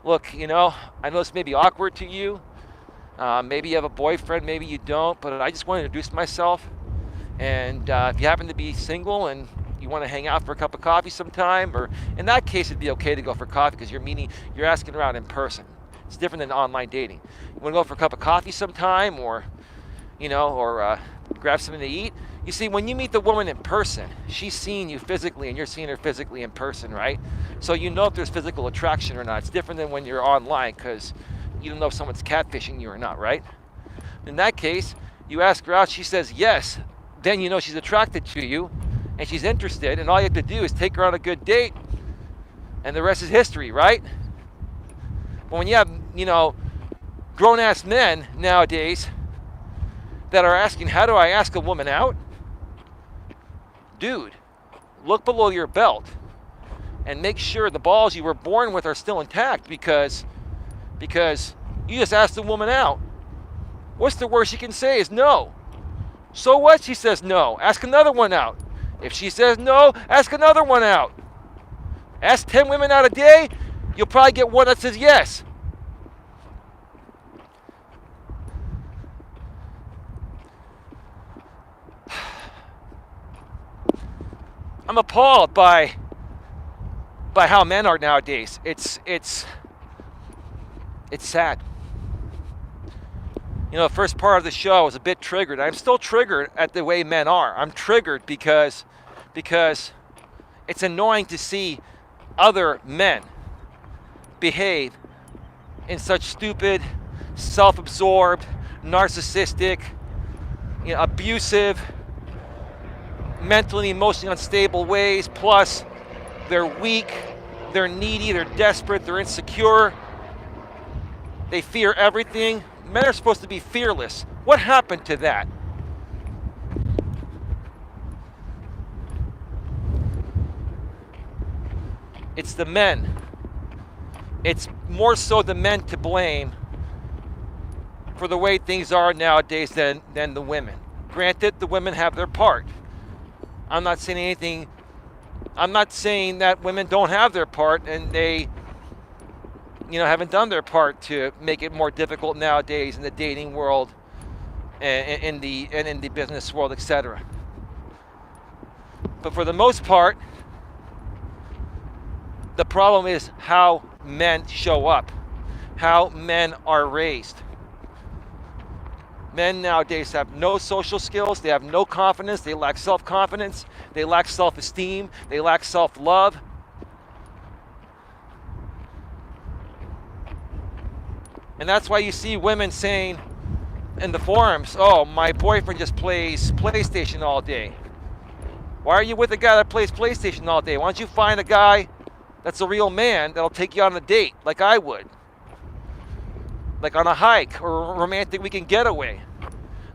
look, I know this may be awkward to you. Maybe you have a boyfriend, maybe you don't, but I just want to introduce myself. And if you happen to be single and you want to hang out for a cup of coffee sometime, or in that case, it'd be okay to go for coffee because you're asking her out in person. It's different than online dating. You want to go for a cup of coffee sometime, or grab something to eat. You see, when you meet the woman in person, she's seeing you physically and you're seeing her physically in person, right? So you know if there's physical attraction or not. It's different than when you're online because you don't know if someone's catfishing you or not, right? In that case, you ask her out, she says yes. Then you know she's attracted to you and she's interested, and all you have to do is take her on a good date and the rest is history, right? But when you have, grown-ass men nowadays that are asking, how do I ask a woman out? Dude, look below your belt and make sure the balls you were born with are still intact because you just asked a woman out. What's the worst you can say is no. So what? She says no. Ask another one out. If she says no, ask another one out. Ask 10 women out a day, you'll probably get one that says yes. I'm appalled by how men are nowadays. It's sad. You know, the first part of the show was a bit triggered. I'm still triggered at the way men are. I'm triggered because it's annoying to see other men behave in such stupid, self-absorbed, narcissistic, abusive, mentally, emotionally unstable ways. Plus, they're weak, they're needy, they're desperate, they're insecure. They fear everything. Men are supposed to be fearless. What happened to that? It's the men. It's more so the men to blame for the way things are nowadays than the women. Granted, the women have their part. I'm not saying anything. I'm not saying that women don't have their part and they haven't done their part to make it more difficult nowadays in the dating world and in the business world, etc. But for the most part, the problem is how men show up, how men are raised. Men nowadays have no social skills, they have no confidence, they lack self-confidence, they lack self-esteem, they lack self-love. And that's why you see women saying in the forums, oh, my boyfriend just plays PlayStation all day. Why are you with a guy that plays PlayStation all day? Why don't you find a guy that's a real man that'll take you on a date like I would? Like on a hike or a romantic weekend getaway.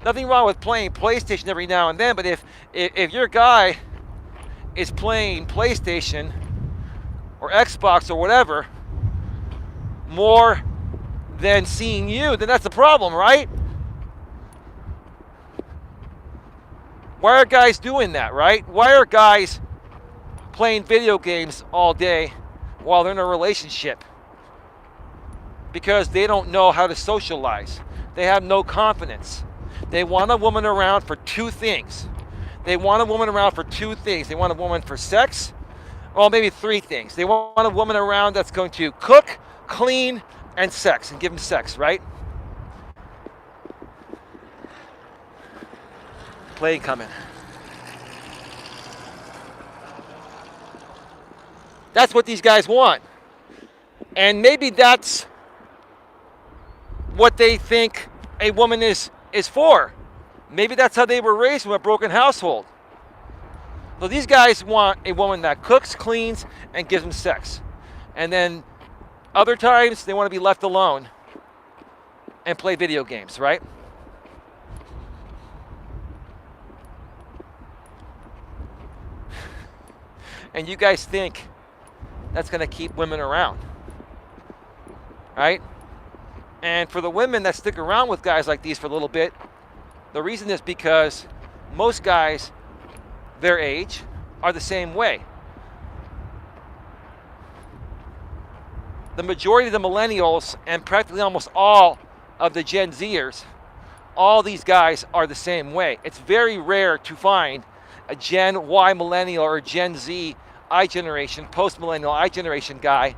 Nothing wrong with playing PlayStation every now and then, but if your guy is playing PlayStation or Xbox or whatever more than seeing you, then that's the problem, right? Why are guys doing that, right? Why are guys playing video games all day while they're in a relationship? Because they don't know how to socialize. They have no confidence. They want a woman around for two things. They want a woman around for two things. They want a woman for sex, well, maybe three things. They want a woman around that's going to cook, clean, and sex, and give them sex, right? Plane coming. That's what these guys want. And maybe that's what they think a woman is for. Maybe that's how they were raised from a broken household. So these guys want a woman that cooks, cleans, and gives them sex. And then other times they want to be left alone and play video games, right? And you guys think that's going to keep women around, right? And for the women that stick around with guys like these for a little bit, the reason is because most guys their age are the same way. The majority of the millennials and practically almost all of the Gen Zers, all these guys are the same way. It's very rare to find a Gen Y millennial or Gen Z I generation, post-millennial I generation guy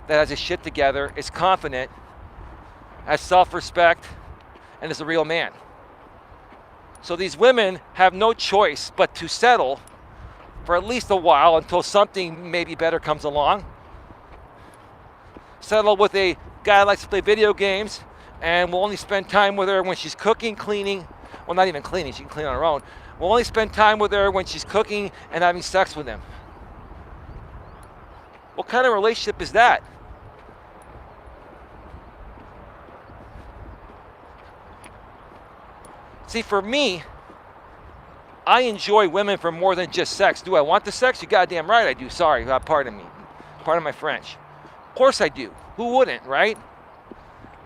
that has his shit together, is confident, has self-respect, and is a real man. So these women have no choice but to settle for at least a while until something maybe better comes along. Settle with a guy that likes to play video games and will only spend time with her when she's cooking, cleaning. Well, not even cleaning, she can clean on her own. Will only spend time with her when she's cooking and having sex with him. What kind of relationship is that? See, for me, I enjoy women for more than just sex. Do I want the sex? You're goddamn right I do. Sorry, pardon me. Pardon my French. Of course I do. Who wouldn't, right?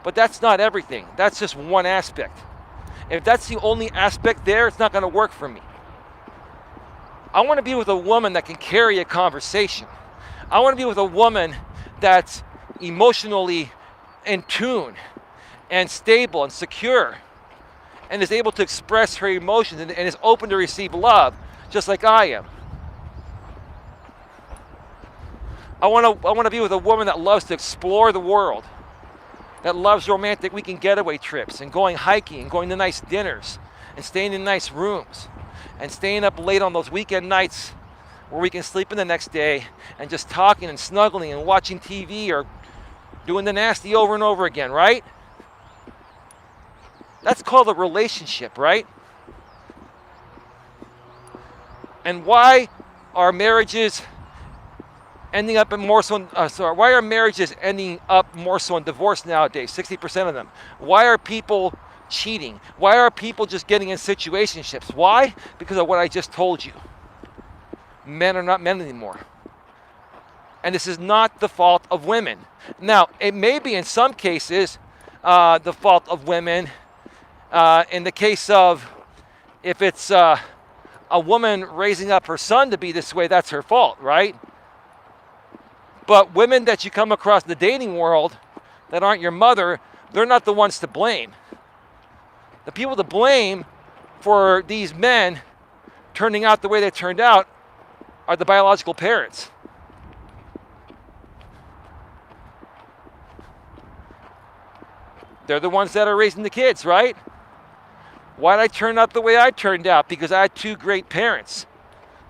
But that's not everything. That's just one aspect. If that's the only aspect there, it's not going to work for me. I want to be with a woman that can carry a conversation. I want to be with a woman that's emotionally in tune and stable and secure and is able to express her emotions and is open to receive love, just like I am. I want to be with a woman that loves to explore the world, that loves romantic weekend getaway trips and going hiking and going to nice dinners and staying in nice rooms and staying up late on those weekend nights where we can sleep in the next day and just talking and snuggling and watching TV or doing the nasty over and over again, right? That's called a relationship, right? And why are marriages ending up in more so? Why are marriages ending up more so in divorce nowadays? 60% of them. Why are people cheating? Why are people just getting in situationships? Why? Because of what I just told you. Men are not men anymore. And this is not the fault of women. Now, it may be in some cases the fault of women. In the case of if it's a woman raising up her son to be this way, that's her fault, right? But women that you come across in the dating world that aren't your mother, they're not the ones to blame. The people to blame for these men turning out the way they turned out are the biological parents. They're the ones that are raising the kids, right? Why did I turn out the way I turned out? Because I had two great parents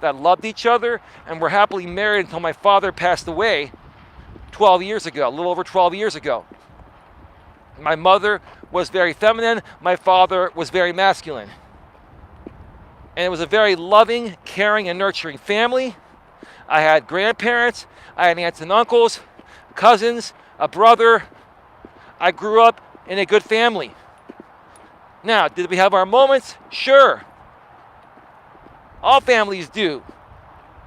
that loved each other and were happily married until my father passed away 12 years ago, a little over 12 years ago. My mother was very feminine. My father was very masculine. And it was a very loving, caring, and nurturing family. I had grandparents. I had aunts and uncles, cousins, a brother. I grew up in a good family. Now, did we have our moments? Sure. All families do.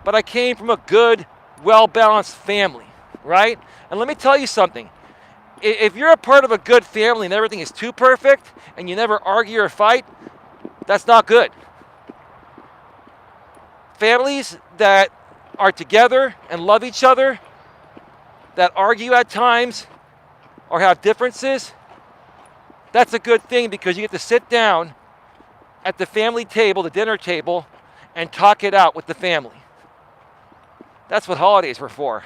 But I came from a good, well-balanced family, right? And let me tell you something. If you're a part of a good family and everything is too perfect and you never argue or fight, that's not good. Families that are together and love each other, that argue at times or have differences, that's a good thing because you get to sit down at the family table, the dinner table, and talk it out with the family. That's what holidays were for.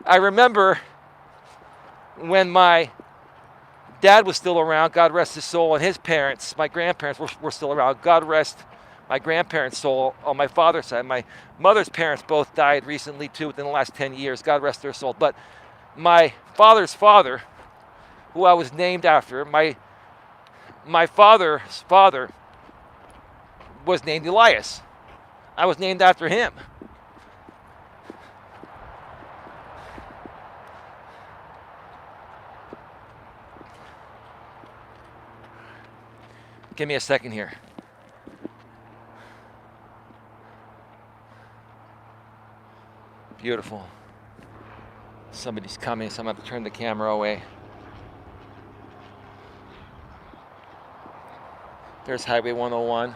I remember when my dad was still around, God rest his soul, and his parents, my grandparents were still around. God rest my grandparents' soul on my father's side. My mother's parents both died recently too within the last 10 years. God rest their soul. But my father's father, who I was named after, my father's father was named Elias. I was named after him. Give me a second here. Beautiful. Somebody's coming, so I'm going to have to turn the camera away. There's Highway 101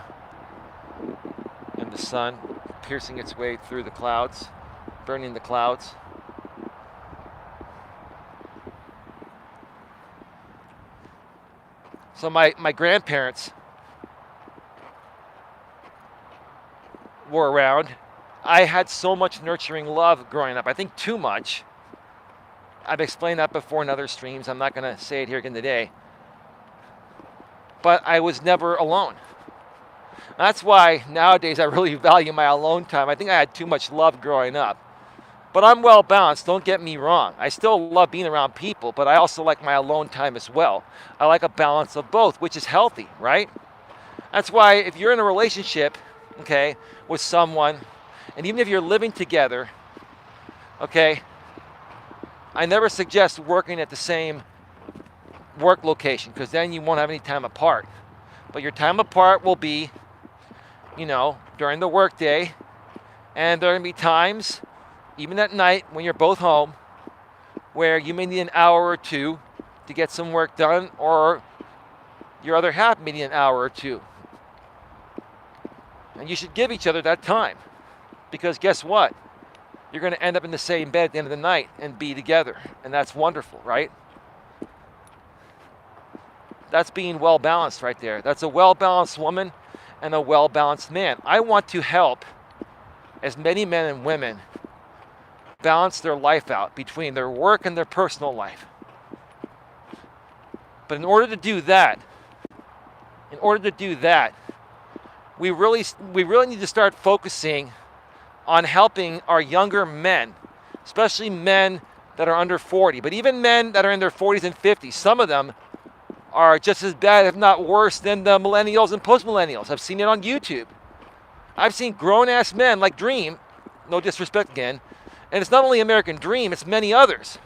and the sun piercing its way through the clouds, burning the clouds. So my grandparents were around. I had so much nurturing love growing up. I think too much. I've explained that before in other streams. I'm not going to say it here again today. But I was never alone. That's why nowadays I really value my alone time. I think I had too much love growing up. But I'm well balanced, don't get me wrong. I still love being around people, but I also like my alone time as well. I like a balance of both, which is healthy, right? That's why if you're in a relationship, okay, with someone, and even if you're living together, okay, I never suggest working at the same work location because then you won't have any time apart. But your time apart will be, during the workday, and there are going to be times, even at night when you're both home, where you may need an hour or two to get some work done, or your other half maybe an hour or two. And you should give each other that time. Because guess what? You're going to end up in the same bed at the end of the night and be together. And that's wonderful, right? That's being well-balanced right there. That's a well-balanced woman and a well-balanced man. I want to help as many men and women balance their life out between their work and their personal life. But in order to do that, we really need to start focusing on helping our younger men, especially men that are under 40, but even men that are in their 40s and 50s. Some of them are just as bad, if not worse, than the millennials and post-millennials. I've seen it on YouTube. I've seen grown-ass men like Dream, no disrespect again, and it's not only American Dream, it's many others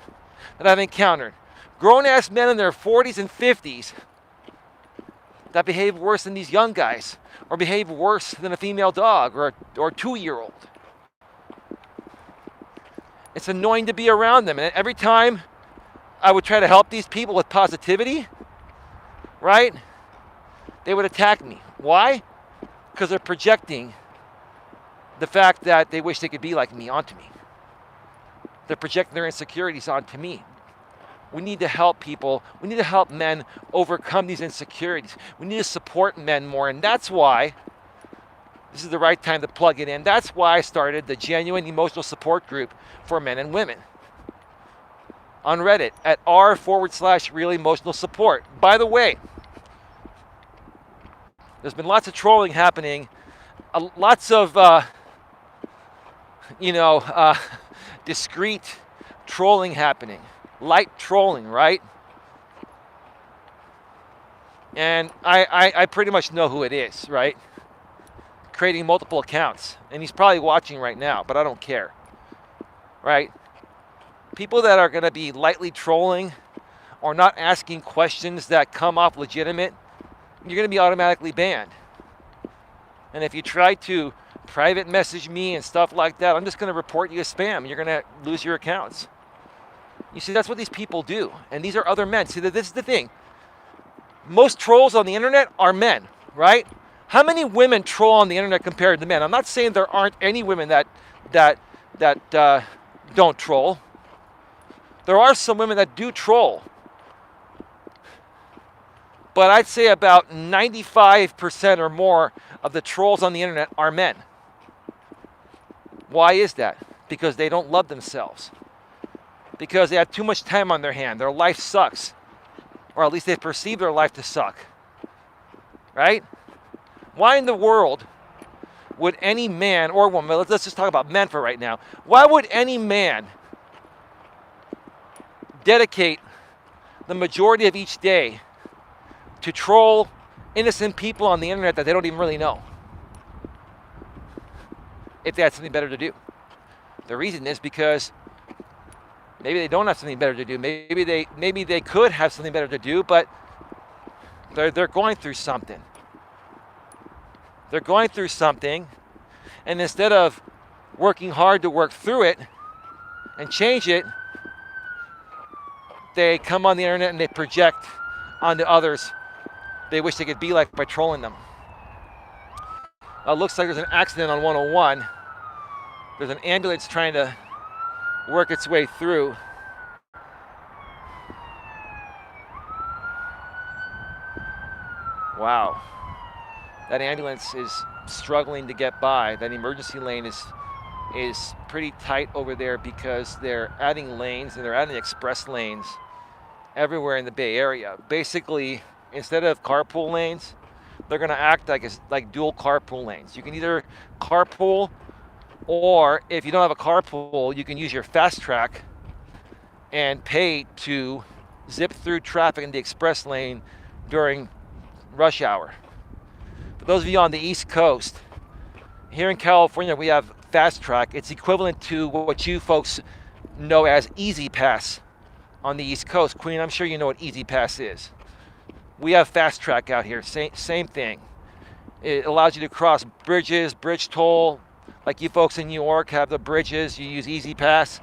that I've encountered. Grown-ass men in their 40s and 50s that behave worse than these young guys, or behave worse than a female dog or a 2-year-old. It's annoying to be around them. And every time I would try to help these people with positivity, right, they would attack me. Why? Because they're projecting the fact that they wish they could be like me onto me. They're projecting their insecurities onto me. We need to help people. We need to help men overcome these insecurities. We need to support men more. And that's why this is the right time to plug it in. That's why I started the Genuine Emotional Support Group for men and women on Reddit at r/real emotional support. By the way, there's been lots of trolling happening, lots of, discreet trolling happening, light trolling, right? And I pretty much know who it is, right? Creating multiple accounts. And he's probably watching right now, but I don't care, right? People that are going to be lightly trolling or not asking questions that come off legitimate, you're going to be automatically banned. And if you try to private message me and stuff like that, I'm just going to report you as spam. You're going to lose your accounts. You see, that's what these people do. And these are other men. See, this is the thing. Most trolls on the internet are men, right? How many women troll on the internet compared to men? I'm not saying there aren't any women that don't troll. There are some women that do troll. But I'd say about 95% or more of the trolls on the internet are men. Why is that? Because they don't love themselves. Because they have too much time on their hand. Their life sucks. Or at least they perceive their life to suck. Right? Why in the world would any man or woman, let's just talk about men for right now. Why would any man dedicate the majority of each day to troll innocent people on the internet that they don't even really know, if they had something better to do? The reason is because maybe they don't have something better to do. Maybe they could have something better to do, but they're going through something. They're going through something, and instead of working hard to work through it and change it, they come on the internet and they project onto others they wish they could be like by trolling them. Looks like there's an accident on 101. There's an ambulance trying to work its way through. Wow. That ambulance is struggling to get by. That emergency lane is pretty tight over there because they're adding lanes, and they're adding express lanes everywhere in the Bay Area. Basically, instead of carpool lanes, they're going to act like dual carpool lanes. You can either carpool, or if you don't have a carpool, you can use your fast track and pay to zip through traffic in the express lane during rush hour. For those of you on the East Coast, here in California, we have fast track. It's equivalent to what you folks know as Easy Pass on the East Coast. Queen, I'm sure you know what Easy Pass is. We have fast track out here, same thing. It allows you to cross bridges, bridge toll, like you folks in New York have the bridges, you use Easy Pass.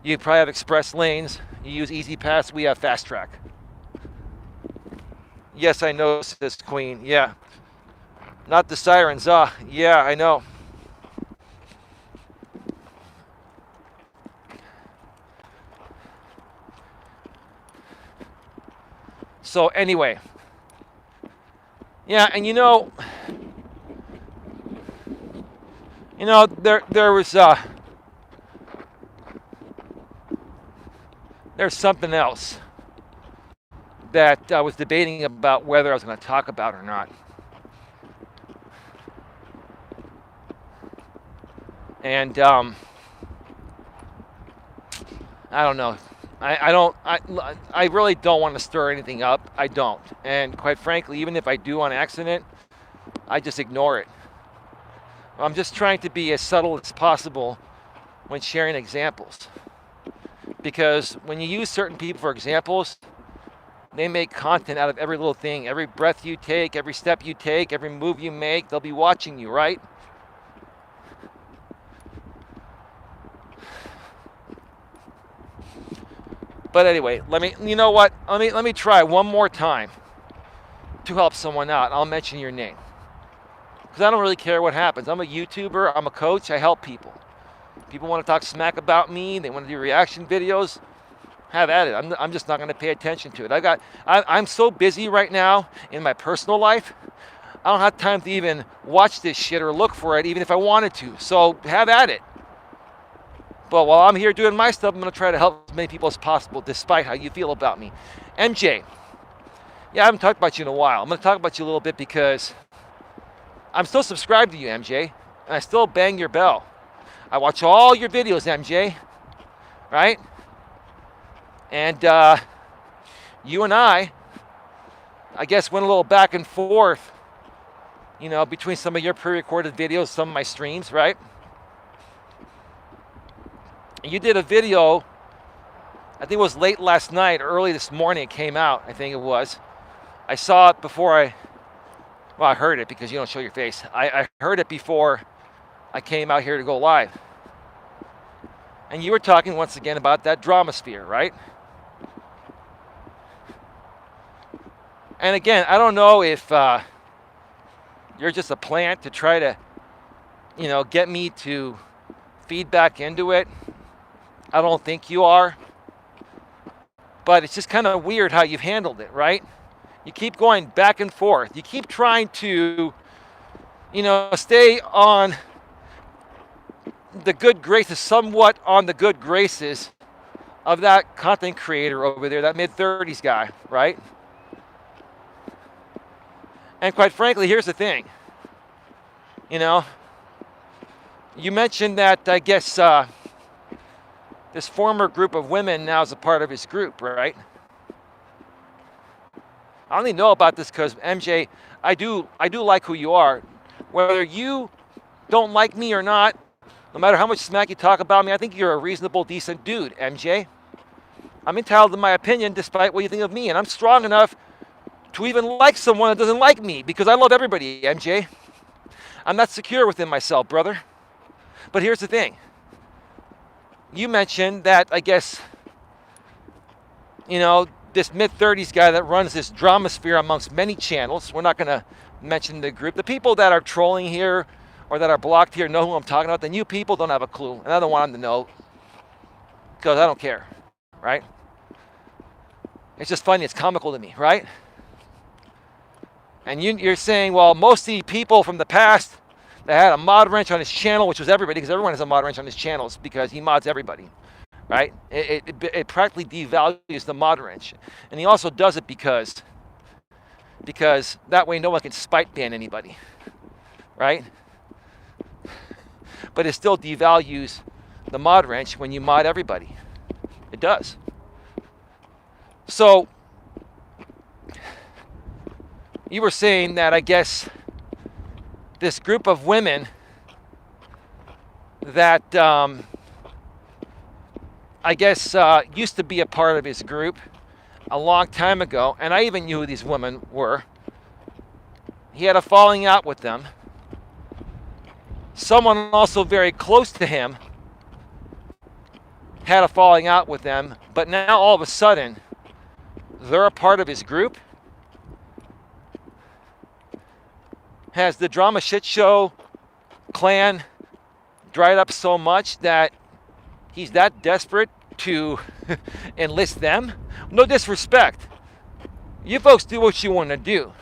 You probably have express lanes, you use Easy Pass, we have fast track. Yes, I know, says Queen. Yeah. Not the sirens. Yeah, I know. So anyway, yeah, and there was there's something else that I was debating about whether I was going to talk about or not. And I don't know. I really don't want to stir anything up. I don't. And quite frankly, even if I do on accident, I just ignore it. I'm just trying to be as subtle as possible when sharing examples. Because when you use certain people for examples, they make content out of every little thing. Every breath you take, every step you take, every move you make, they'll be watching you, right? But anyway, you know what? Let me try one more time to help someone out. I'll mention your name. Because I don't really care what happens. I'm a YouTuber, I'm a coach, I help people. People want to talk smack about me, they want to do reaction videos, have at it. I'm just not going to pay attention to it. I'm so busy right now in my personal life, I don't have time to even watch this shit or look for it, even if I wanted to. So have at it. But while I'm here doing my stuff, I'm going to try to help as many people as possible, despite how you feel about me. MJ, yeah, I haven't talked about you in a while. I'm going to talk about you a little bit because I'm still subscribed to you, MJ, and I still bang your bell. I watch all your videos, MJ, right? And you and I guess, went a little back and forth, between some of your pre-recorded videos, some of my streams, right? You did a video, I think it was late last night, early this morning it came out, I think it was. I saw it before I heard it because you don't show your face. I heard it before I came out here to go live. And you were talking once again about that drama sphere, right? And again, I don't know if you're just a plant to try to, get me to feed back into it. I don't think you are. But it's just kind of weird how you've handled it, right? You keep going back and forth. You keep trying to, stay on the good graces, somewhat on the good graces of that content creator over there, that mid-30s guy, right? And quite frankly, here's the thing. You mentioned that, I guess, this former group of women now is a part of his group, right? I only know about this because, MJ, I do like who you are. Whether you don't like me or not, no matter how much smack you talk about me, I think you're a reasonable, decent dude, MJ. I'm entitled to my opinion despite what you think of me, and I'm strong enough to even like someone that doesn't like me because I love everybody, MJ. I'm not secure within myself, brother. But here's the thing. You mentioned that, I guess, this mid-30s guy that runs this drama sphere amongst many channels. We're not going to mention the group. The people that are trolling here or that are blocked here know who I'm talking about. The new people don't have a clue, and I don't want them to know because I don't care, right? It's just funny. It's comical to me, right? And you're saying, well, most of the people from the past that had a mod wrench on his channel, which was everybody, because everyone has a mod wrench on his channels because he mods everybody, right? It practically devalues the mod wrench. And he also does it because that way no one can spite ban anybody, right? But it still devalues the mod wrench when you mod everybody. It does. So you were saying that, I guess, this group of women that I guess used to be a part of his group a long time ago, and I even knew who these women were. He had a falling out with them. Someone also very close to him had a falling out with them, but now all of a sudden they're a part of his group. has the drama shit show clan dried up so much that he's that desperate to enlist them? No disrespect. You folks do what you want to do.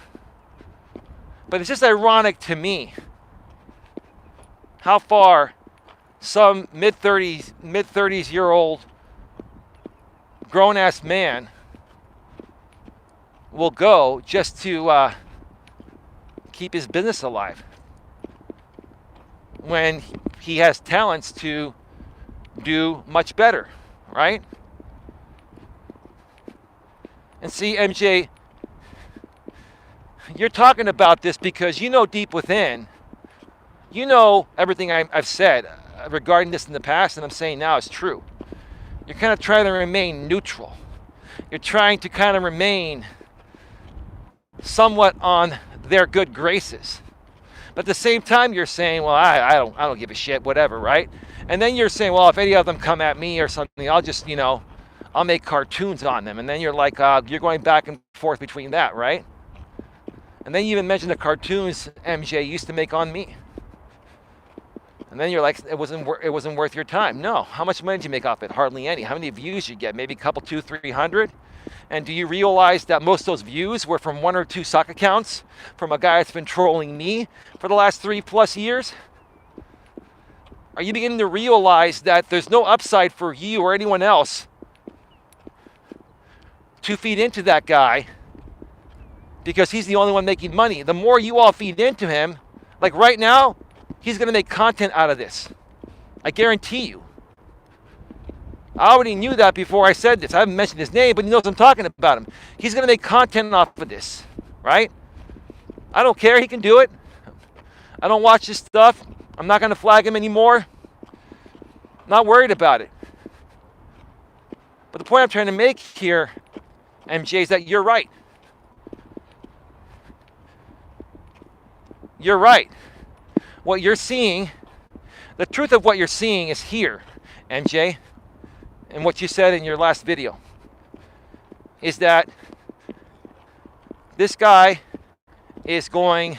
But it's just ironic to me how far some mid-30s year old grown-ass man will go just to keep his business alive when he has talents to do much better, right? And see, MJ, you're talking about this because you know deep within, you know everything I've said regarding this in the past and I'm saying now is true. You're kind of trying to remain neutral. You're trying to kind of remain somewhat on their good graces. But at the same time, you're saying, well, I don't give a shit, whatever, right? And then you're saying, well, if any of them come at me or something, I'll just, I'll make cartoons on them. And then you're like, you're going back and forth between that, right? And then you even mentioned the cartoons MJ used to make on me. And then you're like, it wasn't worth your time. No. How much money did you make off it? Hardly any. How many views you get? Maybe a couple, 200, 300? And do you realize that most of those views were from 1 or 2 sock accounts from a guy that's been trolling me for the last 3+ years? Are you beginning to realize that there's no upside for you or anyone else to feed into that guy because he's the only one making money? The more you all feed into him, like right now, he's going to make content out of this. I guarantee you. I already knew that before I said this. I haven't mentioned his name, but he knows I'm talking about him. He's going to make content off of this, right? I don't care. He can do it. I don't watch his stuff. I'm not going to flag him anymore. Not worried about it. But the point I'm trying to make here, MJ, is that you're right. You're right. What you're seeing, the truth of what you're seeing is here, MJ. And what you said in your last video is that this guy is going,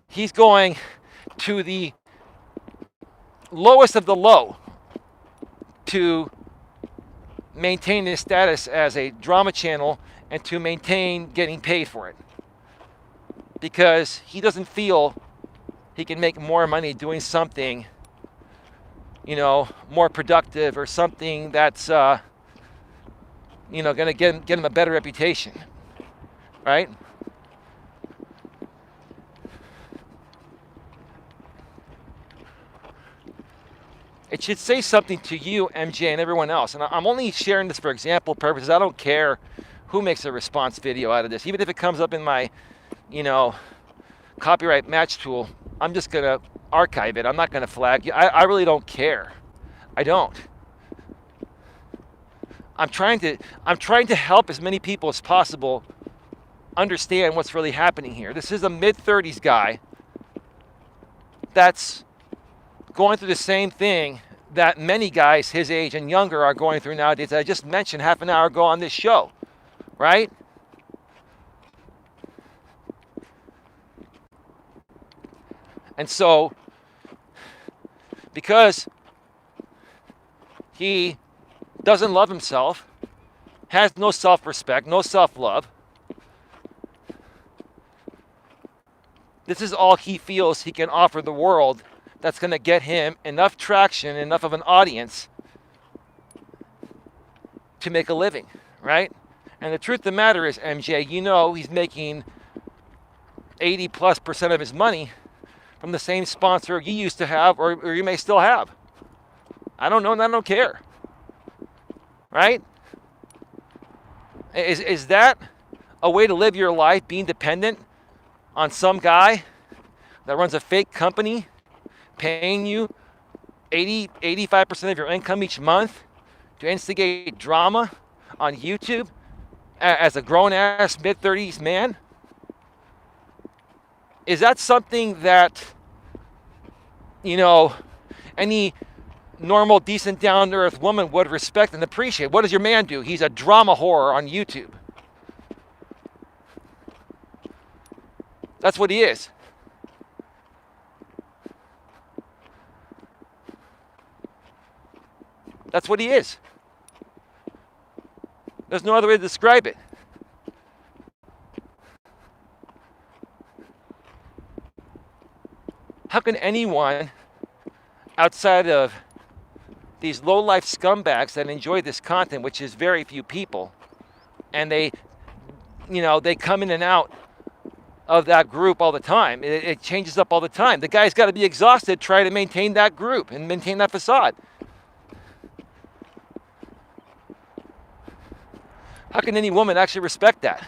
he's going to the lowest of the low to maintain his status as a drama channel and to maintain getting paid for it. Because he doesn't feel he can make more money doing something more productive or something that's, going to get him a better reputation, right? It should say something to you, MJ, and everyone else. And I'm only sharing this for example purposes. I don't care who makes a response video out of this. Even if it comes up in my, copyright match tool, I'm just going to archive it. I'm not going to flag you. I really don't care. I don't. I'm trying to help as many people as possible understand what's really happening here. This is a mid-30s guy that's going through the same thing that many guys his age and younger are going through nowadays that I just mentioned half an hour ago on this show, right? And so, because he doesn't love himself, has no self-respect, no self-love, this is all he feels he can offer the world that's going to get him enough traction, enough of an audience to make a living, right? And the truth of the matter is, MJ, he's making 80+% of his money from the same sponsor you used to have or you may still have. I don't know and I don't care. Right? Is that a way to live your life, being dependent on some guy that runs a fake company, paying you 85% of your income each month to instigate drama on YouTube as a grown-ass mid-30s man? Is that something that, any normal, decent, down-to-earth woman would respect and appreciate? What does your man do? He's a drama whore on YouTube. That's what he is. That's what he is. There's no other way to describe it. How can anyone outside of these low-life scumbags that enjoy this content, which is very few people, and they come in and out of that group all the time. It changes up all the time. The guy's got to be exhausted trying to maintain that group and maintain that facade. How can any woman actually respect that?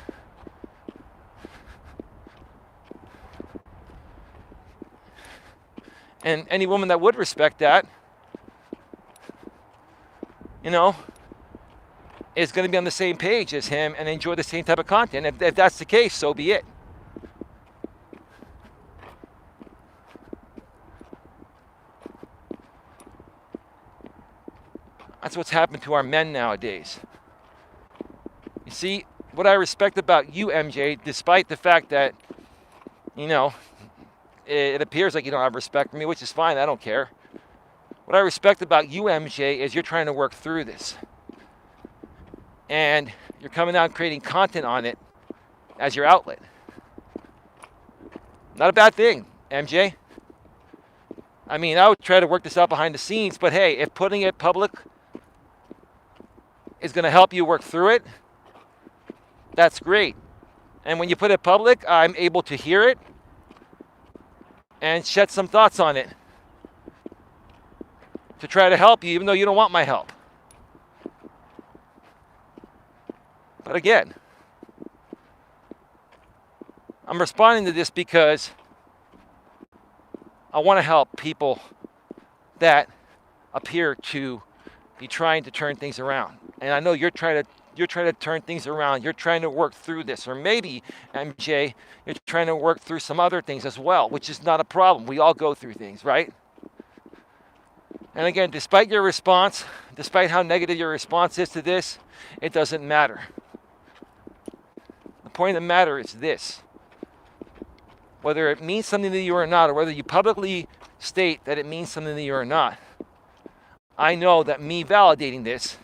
And any woman that would respect that, is going to be on the same page as him and enjoy the same type of content. If that's the case, so be it. That's what's happened to our men nowadays. You see, what I respect about you, MJ, despite the fact that, it appears like you don't have respect for me, which is fine, I don't care. What I respect about you, MJ, is you're trying to work through this. And you're coming out and creating content on it as your outlet. Not a bad thing, MJ. I mean, I would try to work this out behind the scenes, but hey, if putting it public is going to help you work through it, that's great. And when you put it public, I'm able to hear it and shed some thoughts on it to try to help you, even though you don't want my help. But again, I'm responding to this because I want to help people that appear to be trying to turn things around. And I know you're trying to turn things around. You're trying to work through this. Or maybe, MJ, you're trying to work through some other things as well, which is not a problem. We all go through things, right? And again, despite your response, despite how negative your response is to this, it doesn't matter. The point of the matter is this. Whether it means something to you or not, or whether you publicly state that it means something to you or not, I know that me validating this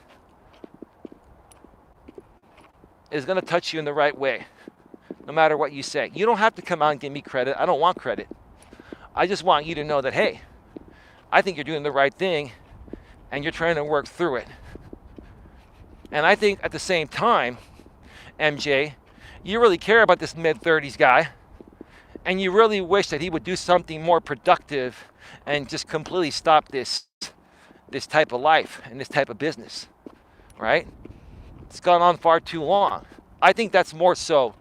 is going to touch you in the right way, no matter what you say. You don't have to come out and give me credit. I don't want credit. I just want you to know that, hey, I think you're doing the right thing, and you're trying to work through it. And I think at the same time, MJ, you really care about this mid-30s guy, and you really wish that he would do something more productive and just completely stop this type of life and this type of business, right? It's gone on far too long. I think that's more so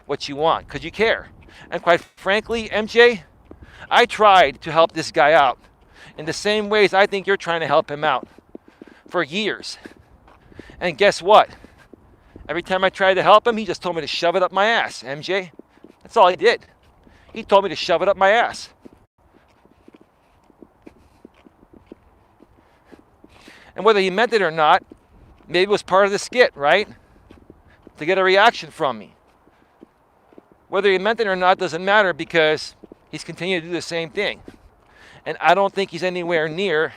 what you want, because you care. And quite frankly, MJ, I tried to help this guy out in the same ways I think you're trying to help him out for years. And guess what? Every time I tried to help him, he just told me to shove it up my ass, MJ. That's all he did. He told me to shove it up my ass. And whether he meant it or not, maybe it was part of the skit, right? To get a reaction from me. Whether he meant it or not doesn't matter, because he's continuing to do the same thing. And I don't think he's anywhere near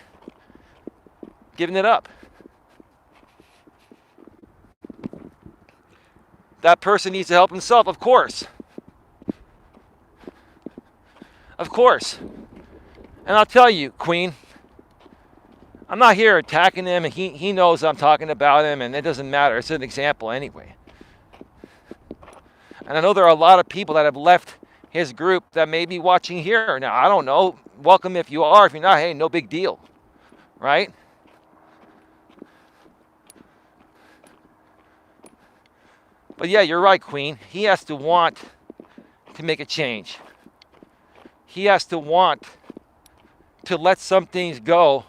giving it up. That person needs to help himself, of course. Of course. And I'll tell you, Queen, I'm not here attacking him, and he knows I'm talking about him, and it doesn't matter. It's an example anyway. And I know there are a lot of people that have left his group that may be watching here. Now, I don't know. Welcome if you are. If you're not, hey, no big deal. Right? But yeah, you're right, Queen. He has to want to make a change. He has to want to let some things go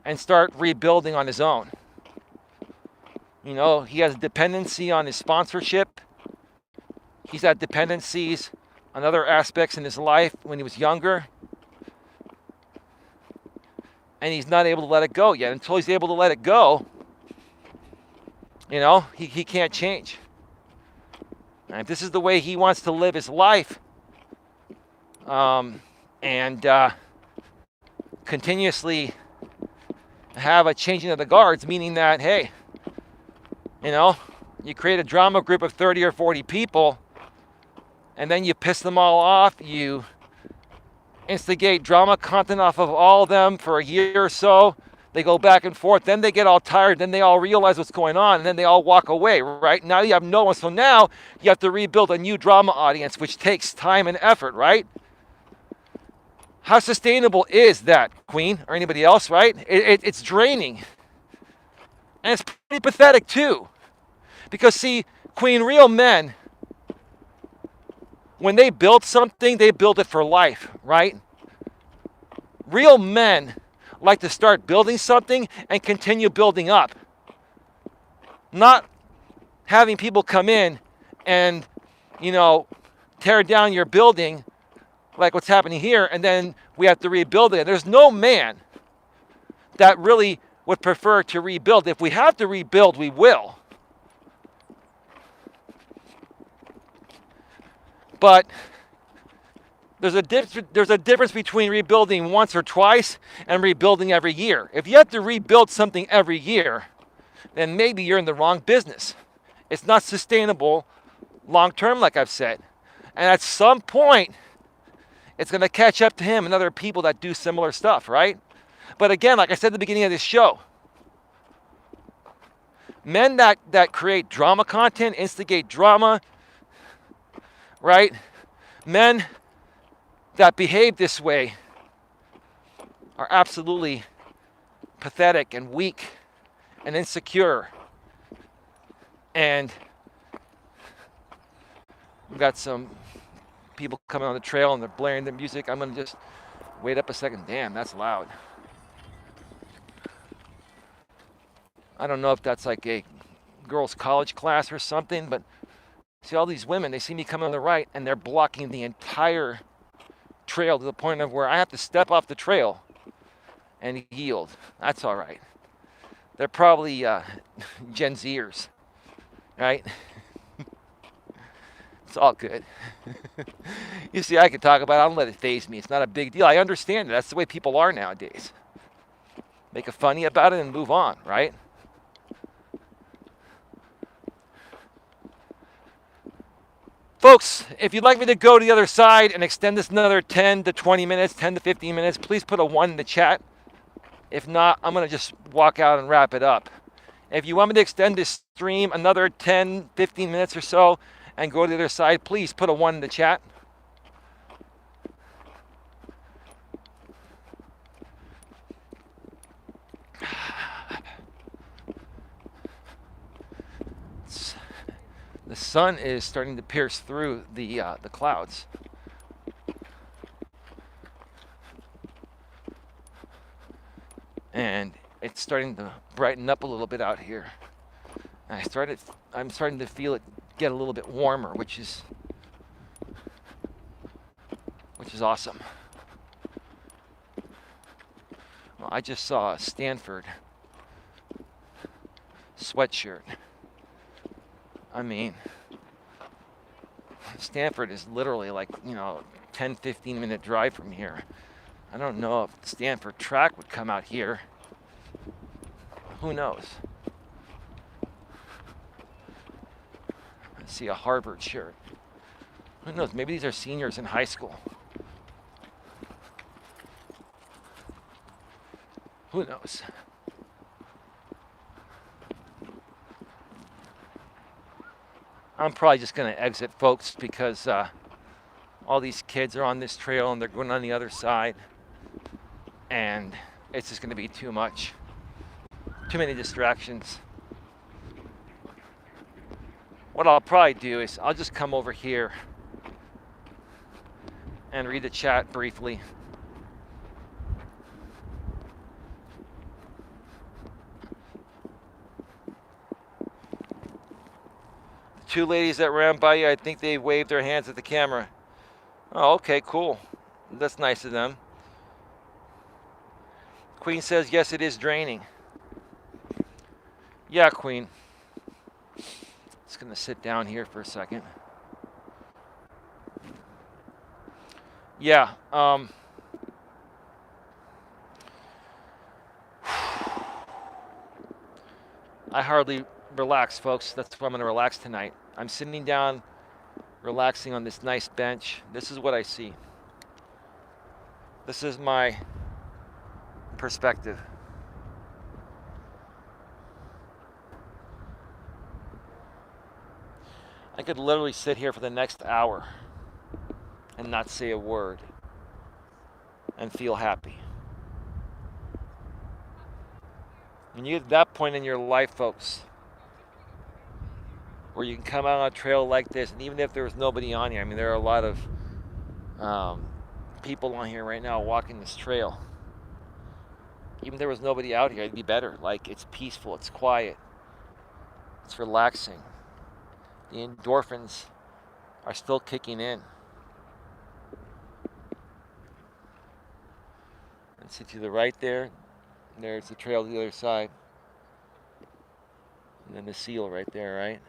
and start rebuilding on his own. You know, he has a dependency on his sponsorship. He's had dependencies on other aspects in his life when he was younger. And he's not able to let it go yet. Until he's able to let it go, you know, he can't change. And if this is the way he wants to live his life, and continuously have a changing of the guards, meaning that, hey, you create a drama group of 30 or 40 people, and then you piss them all off. You instigate drama content off of all of them for a year or so. They go back and forth. Then they get all tired. Then they all realize what's going on, and then they all walk away, right? Now you have no one. So now you have to rebuild a new drama audience, which takes time and effort, right? How sustainable is that, Queen, or anybody else, right? It's draining. And it's pretty pathetic, too. Because, see, Queen, real men, when they build something, they build it for life, right? Real men like to start building something and continue building up. Not having people come in and, tear down your building like what's happening here, and then we have to rebuild it. There's no man that really would prefer to rebuild. If we have to rebuild, we will. But there's a difference between rebuilding once or twice and rebuilding every year. If you have to rebuild something every year, then maybe you're in the wrong business. It's not sustainable long term, like I've said. And at some point, it's going to catch up to him and other people that do similar stuff, right? But again, like I said at the beginning of this show, men that create drama content, instigate drama, right? Men that behave this way are absolutely pathetic and weak and insecure. And we've got some people coming on the trail and they're blaring their music. I'm going to just wait up a second. Damn, that's loud. I don't know if that's like a girls' college class or something, but see all these women, they see me coming on the right and they're blocking the entire trail to the point of where I have to step off the trail and yield. That's all right. They're probably Gen Zers, right? It's all good. You see, I can talk about it. I don't let it faze me. It's not a big deal. I understand it. That's the way people are nowadays. Make a funny about it and move on, right? Folks, if you'd like me to go to the other side and extend this another 10 to 20 minutes, 10 to 15 minutes, please put a 1 in the chat. If not, I'm going to just walk out and wrap it up. If you want me to extend this stream another 10, 15 minutes or so and go to the other side, please put a 1 in the chat. The sun is starting to pierce through the clouds. And it's starting to brighten up a little bit out here. I'm starting to feel it get a little bit warmer, which is awesome. Well, I just saw a Stanford sweatshirt. I mean, Stanford is literally like, 10, 15 minute drive from here. I don't know if the Stanford track would come out here. Who knows? I see a Harvard shirt. Who knows? Maybe these are seniors in high school. Who knows? I'm probably just going to exit, folks, because all these kids are on this trail and they're going on the other side. And it's just going to be too much. Too many distractions. What I'll probably do is I'll just come over here and read the chat briefly. The two ladies that ran by you, I think they waved their hands at the camera. Oh, okay, cool. That's nice of them. Queen says, yes, it is draining. Yeah, Queen. Just going to sit down here for a second. Yeah. I hardly relax, folks. That's why I'm going to relax tonight. I'm sitting down, relaxing on this nice bench. This is what I see. This is my perspective. I could literally sit here for the next hour and not say a word and feel happy. When you get to that point in your life, folks, where you can come out on a trail like this, and even if there's nobody on here, I mean, there are a lot of people on here right now walking this trail. Even if there was nobody out here, it'd be better. Like, it's peaceful, it's quiet, it's relaxing. The endorphins are still kicking in. And see to the right there, there's the trail to the other side. And then the seal right there, right?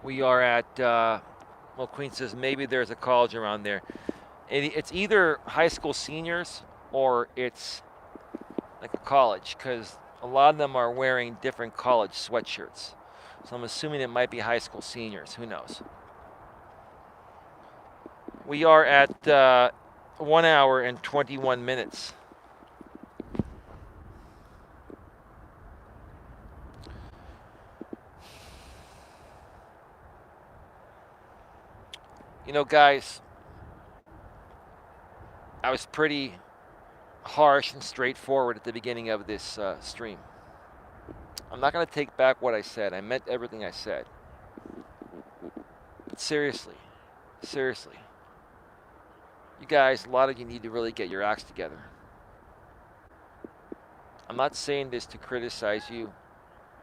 We are at, well, Queen says maybe there's a college around there. It's either high school seniors or it's like a college, because a lot of them are wearing different college sweatshirts. So I'm assuming it might be high school seniors. Who knows? We are at 1 hour and 21 minutes. You know, guys, I was pretty harsh and straightforward at the beginning of this stream. I'm not going to take back what I said. I meant everything I said. But seriously, you guys, a lot of you need to really get your acts together. I'm not saying this to criticize you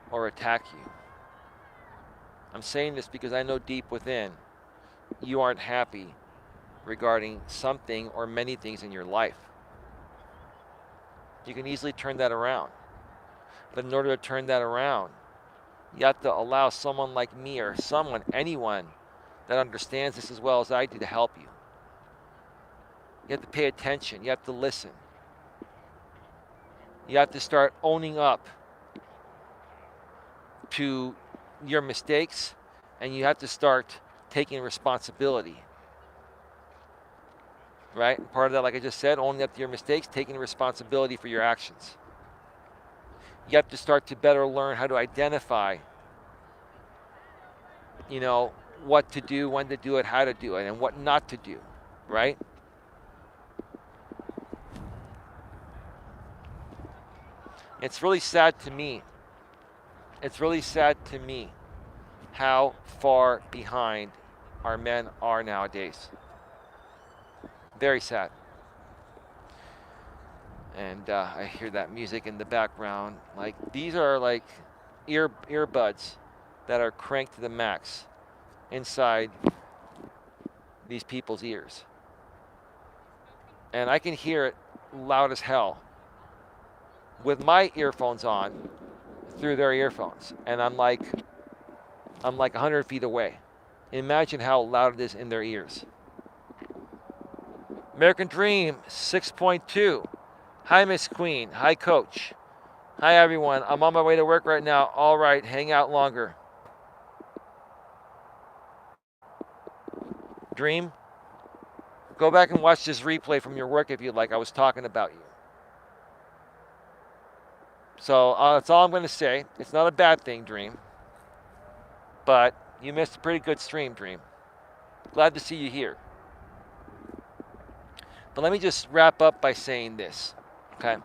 or attack you. I'm saying this because I know deep within you aren't happy regarding something or many things in your life. You can easily turn that around. But in order to turn that around, you have to allow someone like me or anyone that understands this as well as I do to help you. You have to pay attention. You have to listen. You have to start owning up to your mistakes, and you have to start taking responsibility. Right? Part of that, like I just said, owning up to your mistakes, taking responsibility for your actions. You have to start to better learn how to identify, what to do, when to do it, how to do it, and what not to do, right? It's really sad to me. How far behind our men are nowadays. Very sad. And I hear that music in the background. Like, these are like earbuds that are cranked to the max inside these people's ears. And I can hear it loud as hell with my earphones on through their earphones. And I'm like 100 feet away. Imagine how loud it is in their ears. American Dream 6.2. Hi, Miss Queen. Hi, Coach. Hi, everyone. I'm on my way to work right now. All right, hang out longer. Dream, go back and watch this replay from your work if you'd like. I was talking about you. So that's all I'm going to say. It's not a bad thing, Dream. But you missed a pretty good stream, Dream. Glad to see you here. But let me just wrap up by saying this, okay?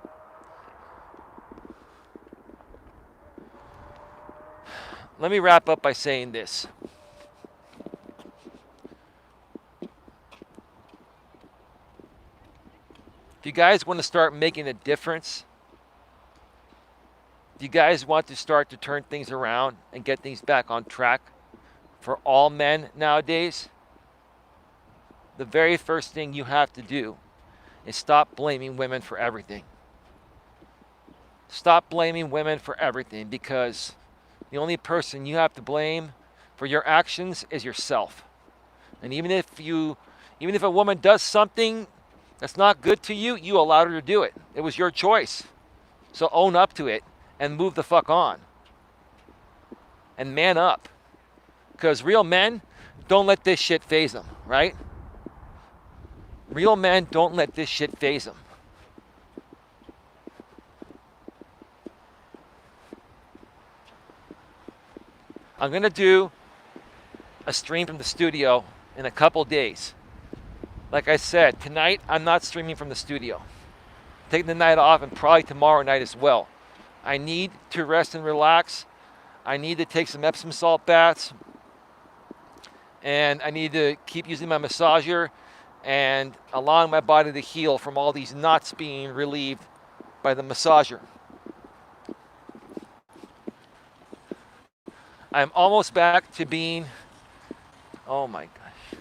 Let me wrap up by saying this. If you guys want to start making a difference, if you guys want to start to turn things around and get things back on track for all men nowadays, the very first thing you have to do is stop blaming women for everything. Stop blaming women for everything, because the only person you have to blame for your actions is yourself. And even if a woman does something that's not good to you, you allowed her to do it. It was your choice. So own up to it and move the fuck on. And man up. Because real men don't let this shit phase them, right? Real men don't let this shit phase them. I'm going to do a stream from the studio in a couple days. Like I said, tonight I'm not streaming from the studio. Taking the night off, and probably tomorrow night as well. I need to rest and relax. I need to take some Epsom salt baths. And I need to keep using my massager and allowing my body to heal from all these knots being relieved by the massager. I'm almost back to being, oh my gosh.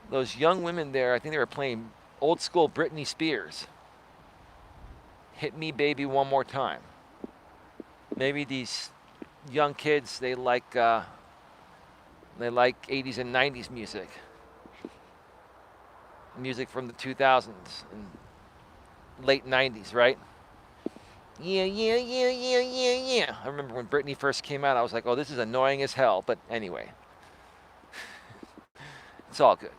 Those young women there, I think they were playing old school Britney Spears. Hit Me Baby One More Time. Maybe these young kids, they like 80s and 90s music. Music from the 2000s and late 90s, right? Yeah. I remember when Britney first came out, I was like, oh, this is annoying as hell. But anyway, it's all good.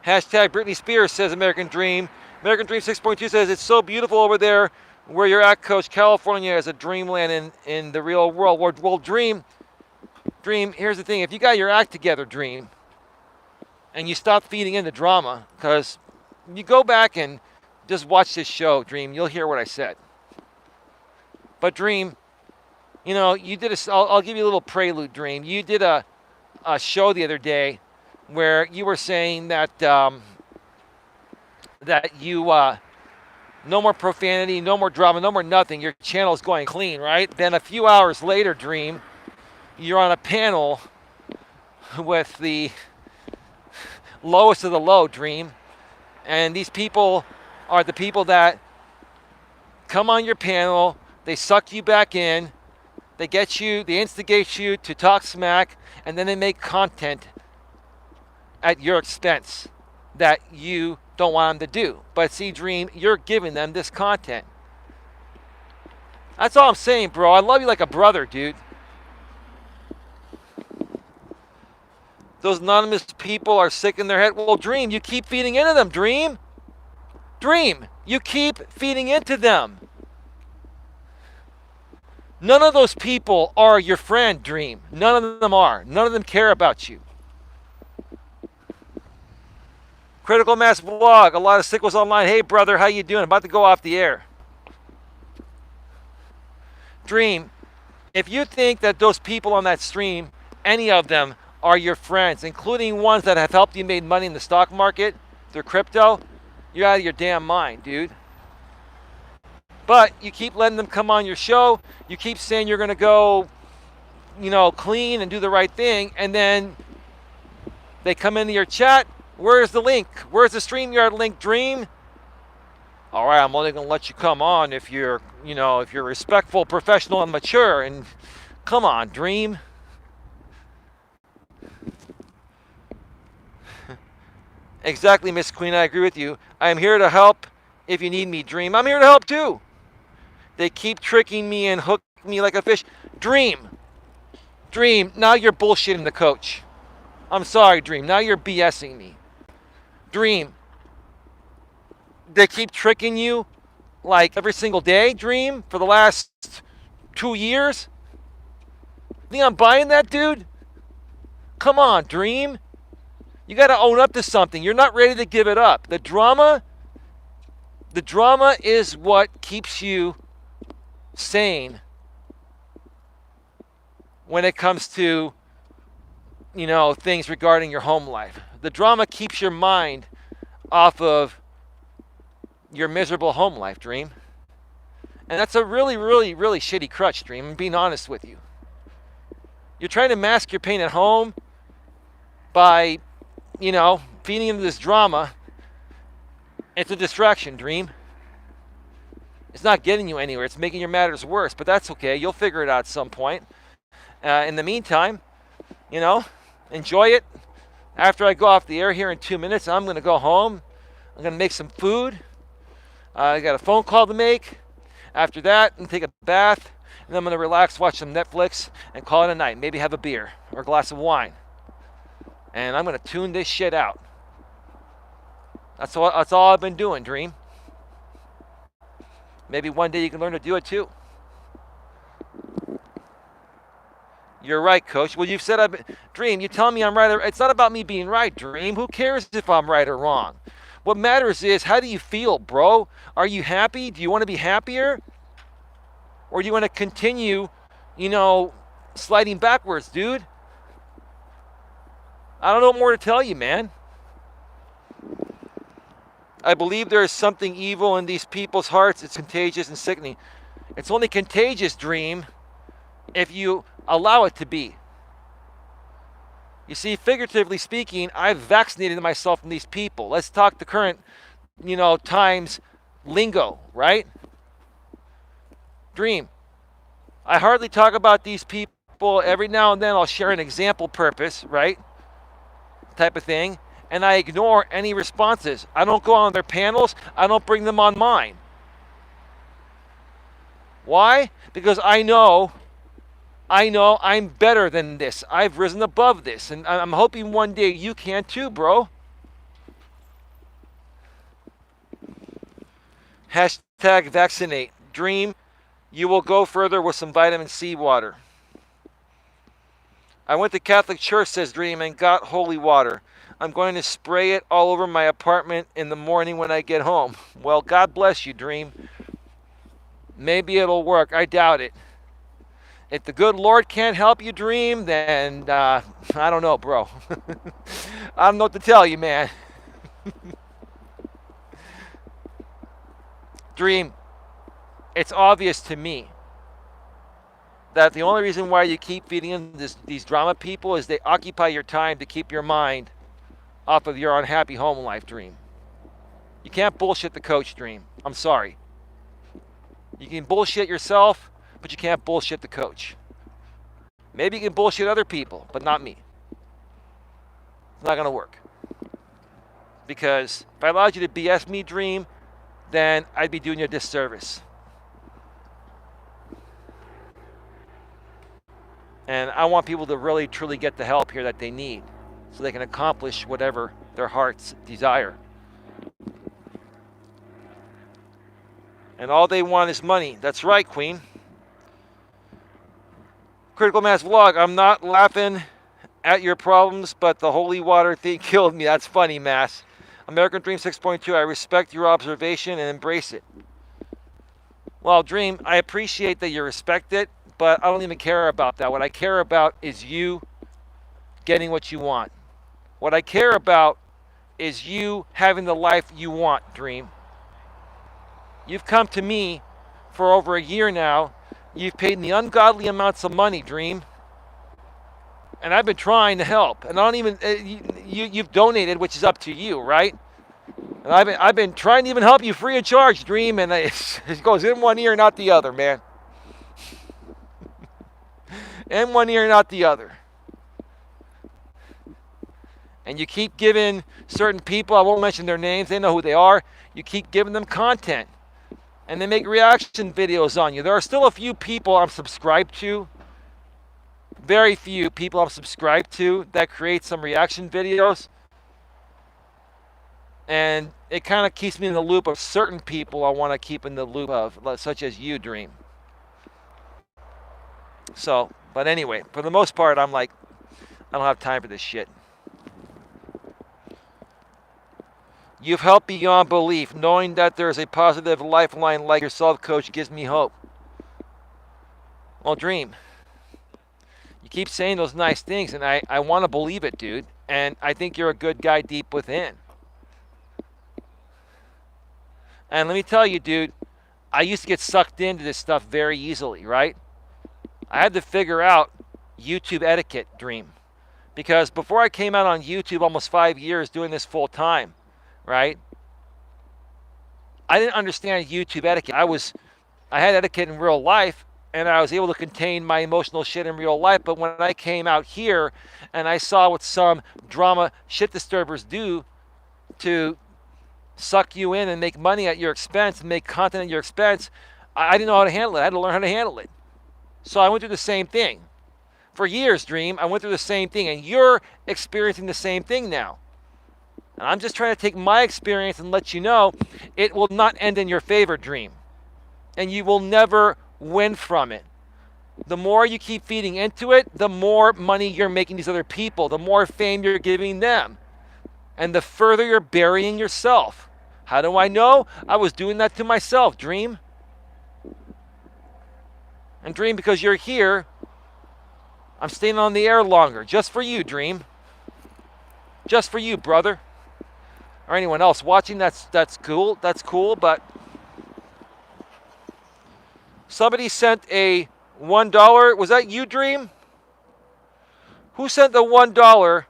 Hashtag Britney Spears, says American Dream. American Dream 6.2 says, it's so beautiful over there where you're at, Coach. California is a dreamland in the real world. Well, Dream, here's the thing. If you got your act together, Dream, and you stop feeding into drama, because you go back and just watch this show, Dream, you'll hear what I said. But Dream, you know, you did I'll give you a little prelude, Dream. You did a show the other day where you were saying that you no more profanity, no more drama, no more nothing. Your channel's going clean, right? Then a few hours later, Dream, you're on a panel with the lowest of the low, Dream. And these people are the people that come on your panel, they suck you back in, they instigate you to talk smack, and then they make content at your expense that you don't want them to do. But see, Dream, you're giving them this content. That's all I'm saying, bro. I love you like a brother, dude. Those anonymous people are sick in their head. Well, Dream, you keep feeding into them, Dream. Dream, you keep feeding into them. None of those people are your friend, Dream. None of them are. None of them care about you. Critical Mass Vlog, a lot of sickos online. Hey, brother, how you doing? I'm about to go off the air. Dream, if you think that those people on that stream, any of them, are your friends, including ones that have helped you make money in the stock market through crypto, you're out of your damn mind, dude. But you keep letting them come on your show. You keep saying you're going to go, clean and do the right thing. And then they come into your chat. Where's the link? Where's the StreamYard link, Dream? All right, I'm only going to let you come on if you're respectful, professional, and mature. And come on, Dream. Exactly, Miss Queen, I agree with you. I am here to help if you need me, Dream. I'm here to help too. They keep tricking me and hooking me like a fish. Dream, now you're bullshitting the coach. I'm sorry, Dream. Now you're BSing me. Dream, they keep tricking you like every single day, Dream, for the last 2 years? Think I'm buying that, dude? Come on, Dream. You got to own up to something. You're not ready to give it up. The drama is what keeps you sane when it comes to, things regarding your home life. The drama keeps your mind off of your miserable home life, Dream. And that's a really, really, really shitty crutch, Dream. I'm being honest with you. You're trying to mask your pain at home by, feeding into this drama. It's a distraction, Dream. It's not getting you anywhere. It's making your matters worse, but that's okay. You'll figure it out at some point. In the meantime, enjoy it. After I go off the air here in 2 minutes, I'm going to go home. I'm going to make some food. I got a phone call to make. After that, I'm going to take a bath. And then I'm going to relax, watch some Netflix, and call it a night. Maybe have a beer or a glass of wine. And I'm going to tune this shit out. That's all I've been doing, Dream. Maybe one day you can learn to do it too. You're right, Coach. Well, you've said Dream, you tell me I'm right. It's not about me being right, Dream. Who cares if I'm right or wrong? What matters is, how do you feel, bro? Are you happy? Do you want to be happier? Or do you want to continue, sliding backwards, dude? I don't know what more to tell you, man. I believe there is something evil in these people's hearts. It's contagious and sickening. It's only contagious, Dream, if you allow it to be. You see, figuratively speaking, I've vaccinated myself from these people. Let's talk the current, times lingo, right? Dream, I hardly talk about these people. Every now and then I'll share an example purpose, right? Type of thing. And I ignore any responses. I don't go on their panels. I don't bring them on mine. Why? Because I know I'm better than this. I've risen above this. And I'm hoping one day you can too, bro. Hashtag vaccinate. Dream, you will go further with some vitamin C water. I went to Catholic Church, says Dream, and got holy water. I'm going to spray it all over my apartment in the morning when I get home. Well, God bless you, Dream. Maybe it'll work. I doubt it. If the good Lord can't help you, Dream, then I don't know, bro. I don't know what to tell you, man. Dream, it's obvious to me that the only reason why you keep feeding in these drama people is they occupy your time to keep your mind off of your unhappy home life, Dream. You can't bullshit the coach, Dream. I'm sorry. You can bullshit yourself, but you can't bullshit the coach. Maybe you can bullshit other people, but not me. It's not going to work. Because if I allowed you to BS me, Dream, then I'd be doing you a disservice. And I want people to really, truly get the help here that they need so they can accomplish whatever their hearts desire. And all they want is money. That's right, Queen. Critical Mass Vlog, I'm not laughing at your problems, but the holy water thing killed me. That's funny, Mass. American Dream 6.2, I respect your observation and embrace it. Well, Dream, I appreciate that you respect it, but I don't even care about that. What I care about is you getting what you want. What I care about is you having the life you want, Dream. You've come to me for over a year now. You've paid me ungodly amounts of money, Dream. And I've been trying to help. And I don't even, you've donated, which is up to you, right? And I've been trying to even help you free of charge, Dream, and it goes in one ear, not the other, man. In one ear, not the other. And you keep giving certain people, I won't mention their names, they know who they are, you keep giving them content. And they make reaction videos on you. There are still a few people I'm subscribed to, very few people I'm subscribed to that create some reaction videos. And it kind of keeps me in the loop of certain people I want to keep in the loop of, such as you, Dream. So, but anyway, for the most part, I'm like, I don't have time for this shit. You've helped beyond belief. Knowing that there's a positive lifeline like yourself, Coach, gives me hope. Well, Dream, you keep saying those nice things, and I want to believe it, dude. And I think you're a good guy deep within. And let me tell you, dude, I used to get sucked into this stuff very easily, right? I had to figure out YouTube etiquette, Dream. Because before I came out on YouTube, almost 5 years doing this full time, right? I didn't understand YouTube etiquette. I had etiquette in real life, and I was able to contain my emotional shit in real life. But when I came out here and I saw what some drama shit disturbers do to suck you in and make money at your expense and make content at your expense, I didn't know how to handle it. I had to learn how to handle it. So I went through the same thing. For years, Dream, I went through the same thing, and you're experiencing the same thing now. And I'm just trying to take my experience and let you know it will not end in your favor, Dream. And you will never win from it. The more you keep feeding into it, the more money you're making these other people, the more fame you're giving them, and the further you're burying yourself. How do I know? I was doing that to myself, Dream. And Dream, because you're here, I'm staying on the air longer, just for you, Dream. Just for you, brother. Or anyone else watching, that's cool. That's cool, but somebody sent a $1. Was that you, Dream? Who sent the $1?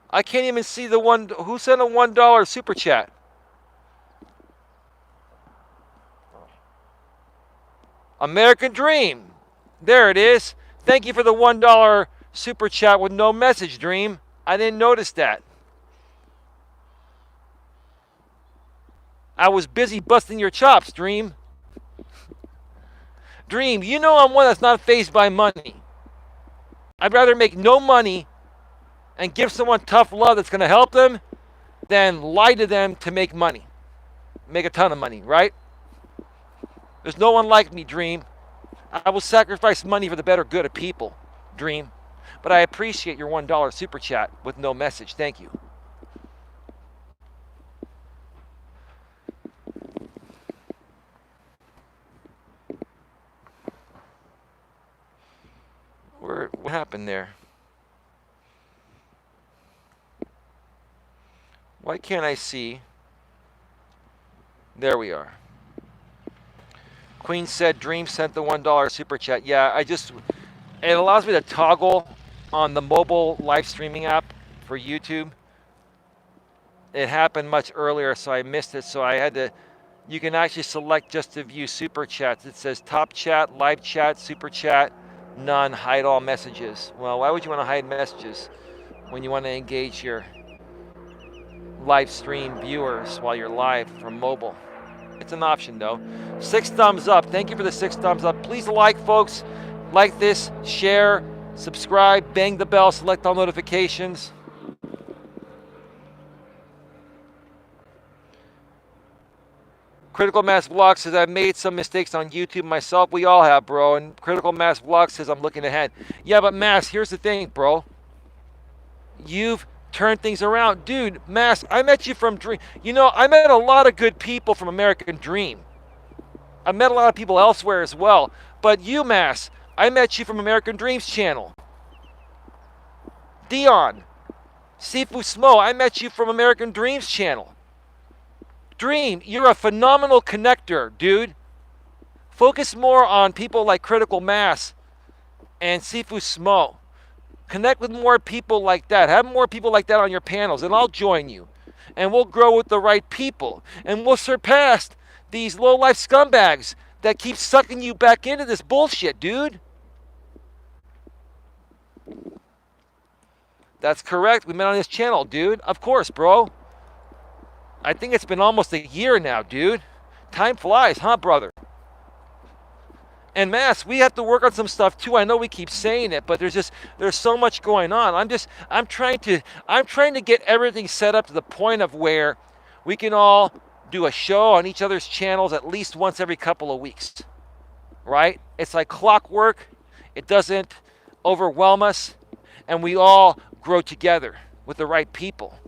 I can't even see the one. Who sent a $1 super chat? American Dream. There it is. Thank you for the $1 super chat with no message, Dream. I didn't notice that. I was busy busting your chops, Dream. Dream, you know I'm one that's not fazed by money. I'd rather make no money and give someone tough love that's going to help them than lie to them to make money. Make a ton of money, right? There's no one like me, Dream. I will sacrifice money for the better good of people, Dream. But I appreciate your $1 super chat with no message. Thank you. What happened there? Why can't I see? There we are. Queen said Dream sent the $1 super chat. Yeah, it allows me to toggle on the mobile live streaming app for YouTube. It happened much earlier, so I missed it. So I had to, you can actually select just to view super chats. It says top chat, live chat, super chat, none, hide all messages. Well, why would you want to hide messages when you want to engage your live stream viewers while you're live from mobile? It's an option though. 6 thumbs up. Thank you for the 6 thumbs up. Please like, folks. Like this, share, subscribe, bang the bell, select all notifications. Critical Mass Vlog says I've made some mistakes on YouTube myself. We all have, bro. And Critical Mass Vlog says I'm looking ahead. Yeah, but Mass, here's the thing, bro. You've turn things around. Dude, Mass, I met you from Dream. You know, I met a lot of good people from American Dream. I met a lot of people elsewhere as well. But you, Mass, I met you from American Dream's channel. Dion, Sifu Smo, I met you from American Dream's channel. Dream, you're a phenomenal connector, dude. Focus more on people like Critical Mass and Sifu Smo. Connect with more people like that. Have more people like that on your panels, and I'll join you. And we'll grow with the right people. And we'll surpass these low-life scumbags that keep sucking you back into this bullshit, dude. That's correct. We met on this channel, dude. Of course, bro. I think it's been almost a year now, dude. Time flies, huh, brother? And Mass, we have to work on some stuff too. I know we keep saying it, but there's so much going on. I'm trying to get everything set up to the point of where we can all do a show on each other's channels at least once every couple of weeks. Right? It's like clockwork. It doesn't overwhelm us, and we all grow together with the right people.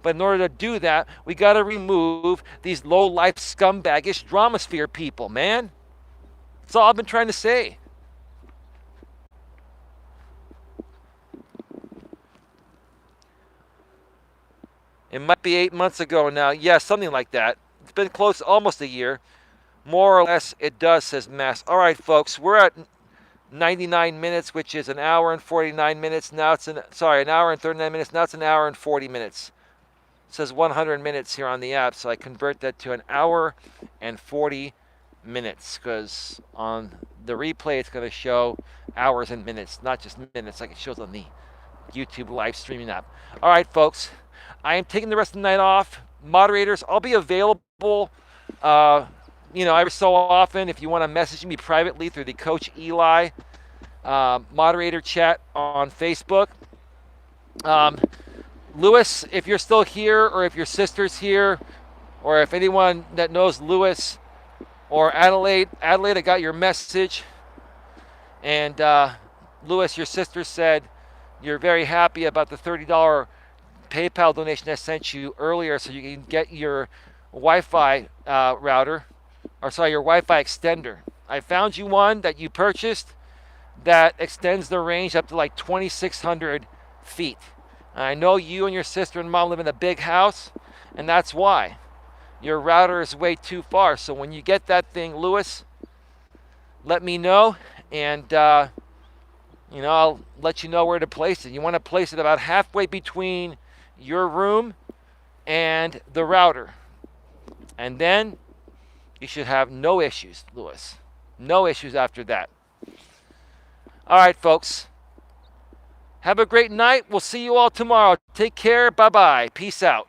But in order to do that, we got to remove these low-life scumbaggish dramasphere people, man. That's all I've been trying to say. It might be 8 months ago now. Yeah, something like that. It's been close, almost a year. More or less, it does, says Mass. All right, folks, we're at 99 minutes, which is an hour and 49 minutes. Now it's an hour and 39 minutes. Now it's an hour and 40 minutes. It says 100 minutes here on the app, so I convert that to an hour and 40 minutes because on the replay it's going to show hours and minutes, not just minutes like it shows on the YouTube live streaming app. All right, folks, I am taking the rest of the night off. Moderators, I'll be available, every so often if you want to message me privately through the Coach Eli moderator chat on Facebook. Lewis, if you're still here, or if your sister's here, or if anyone that knows Lewis or Adelaide, I got your message. And Lewis, your sister said you're very happy about the $30 PayPal donation I sent you earlier so you can get your Wi-Fi your Wi-Fi extender. I found you one that you purchased that extends the range up to like 2,600 feet. I know you and your sister and mom live in a big house, and that's why. Your router is way too far. So when you get that thing, Lewis, let me know, and I'll let you know where to place it. You want to place it about halfway between your room and the router. And then you should have no issues, Lewis. No issues after that. All right, folks. Have a great night. We'll see you all tomorrow. Take care. Bye-bye. Peace out.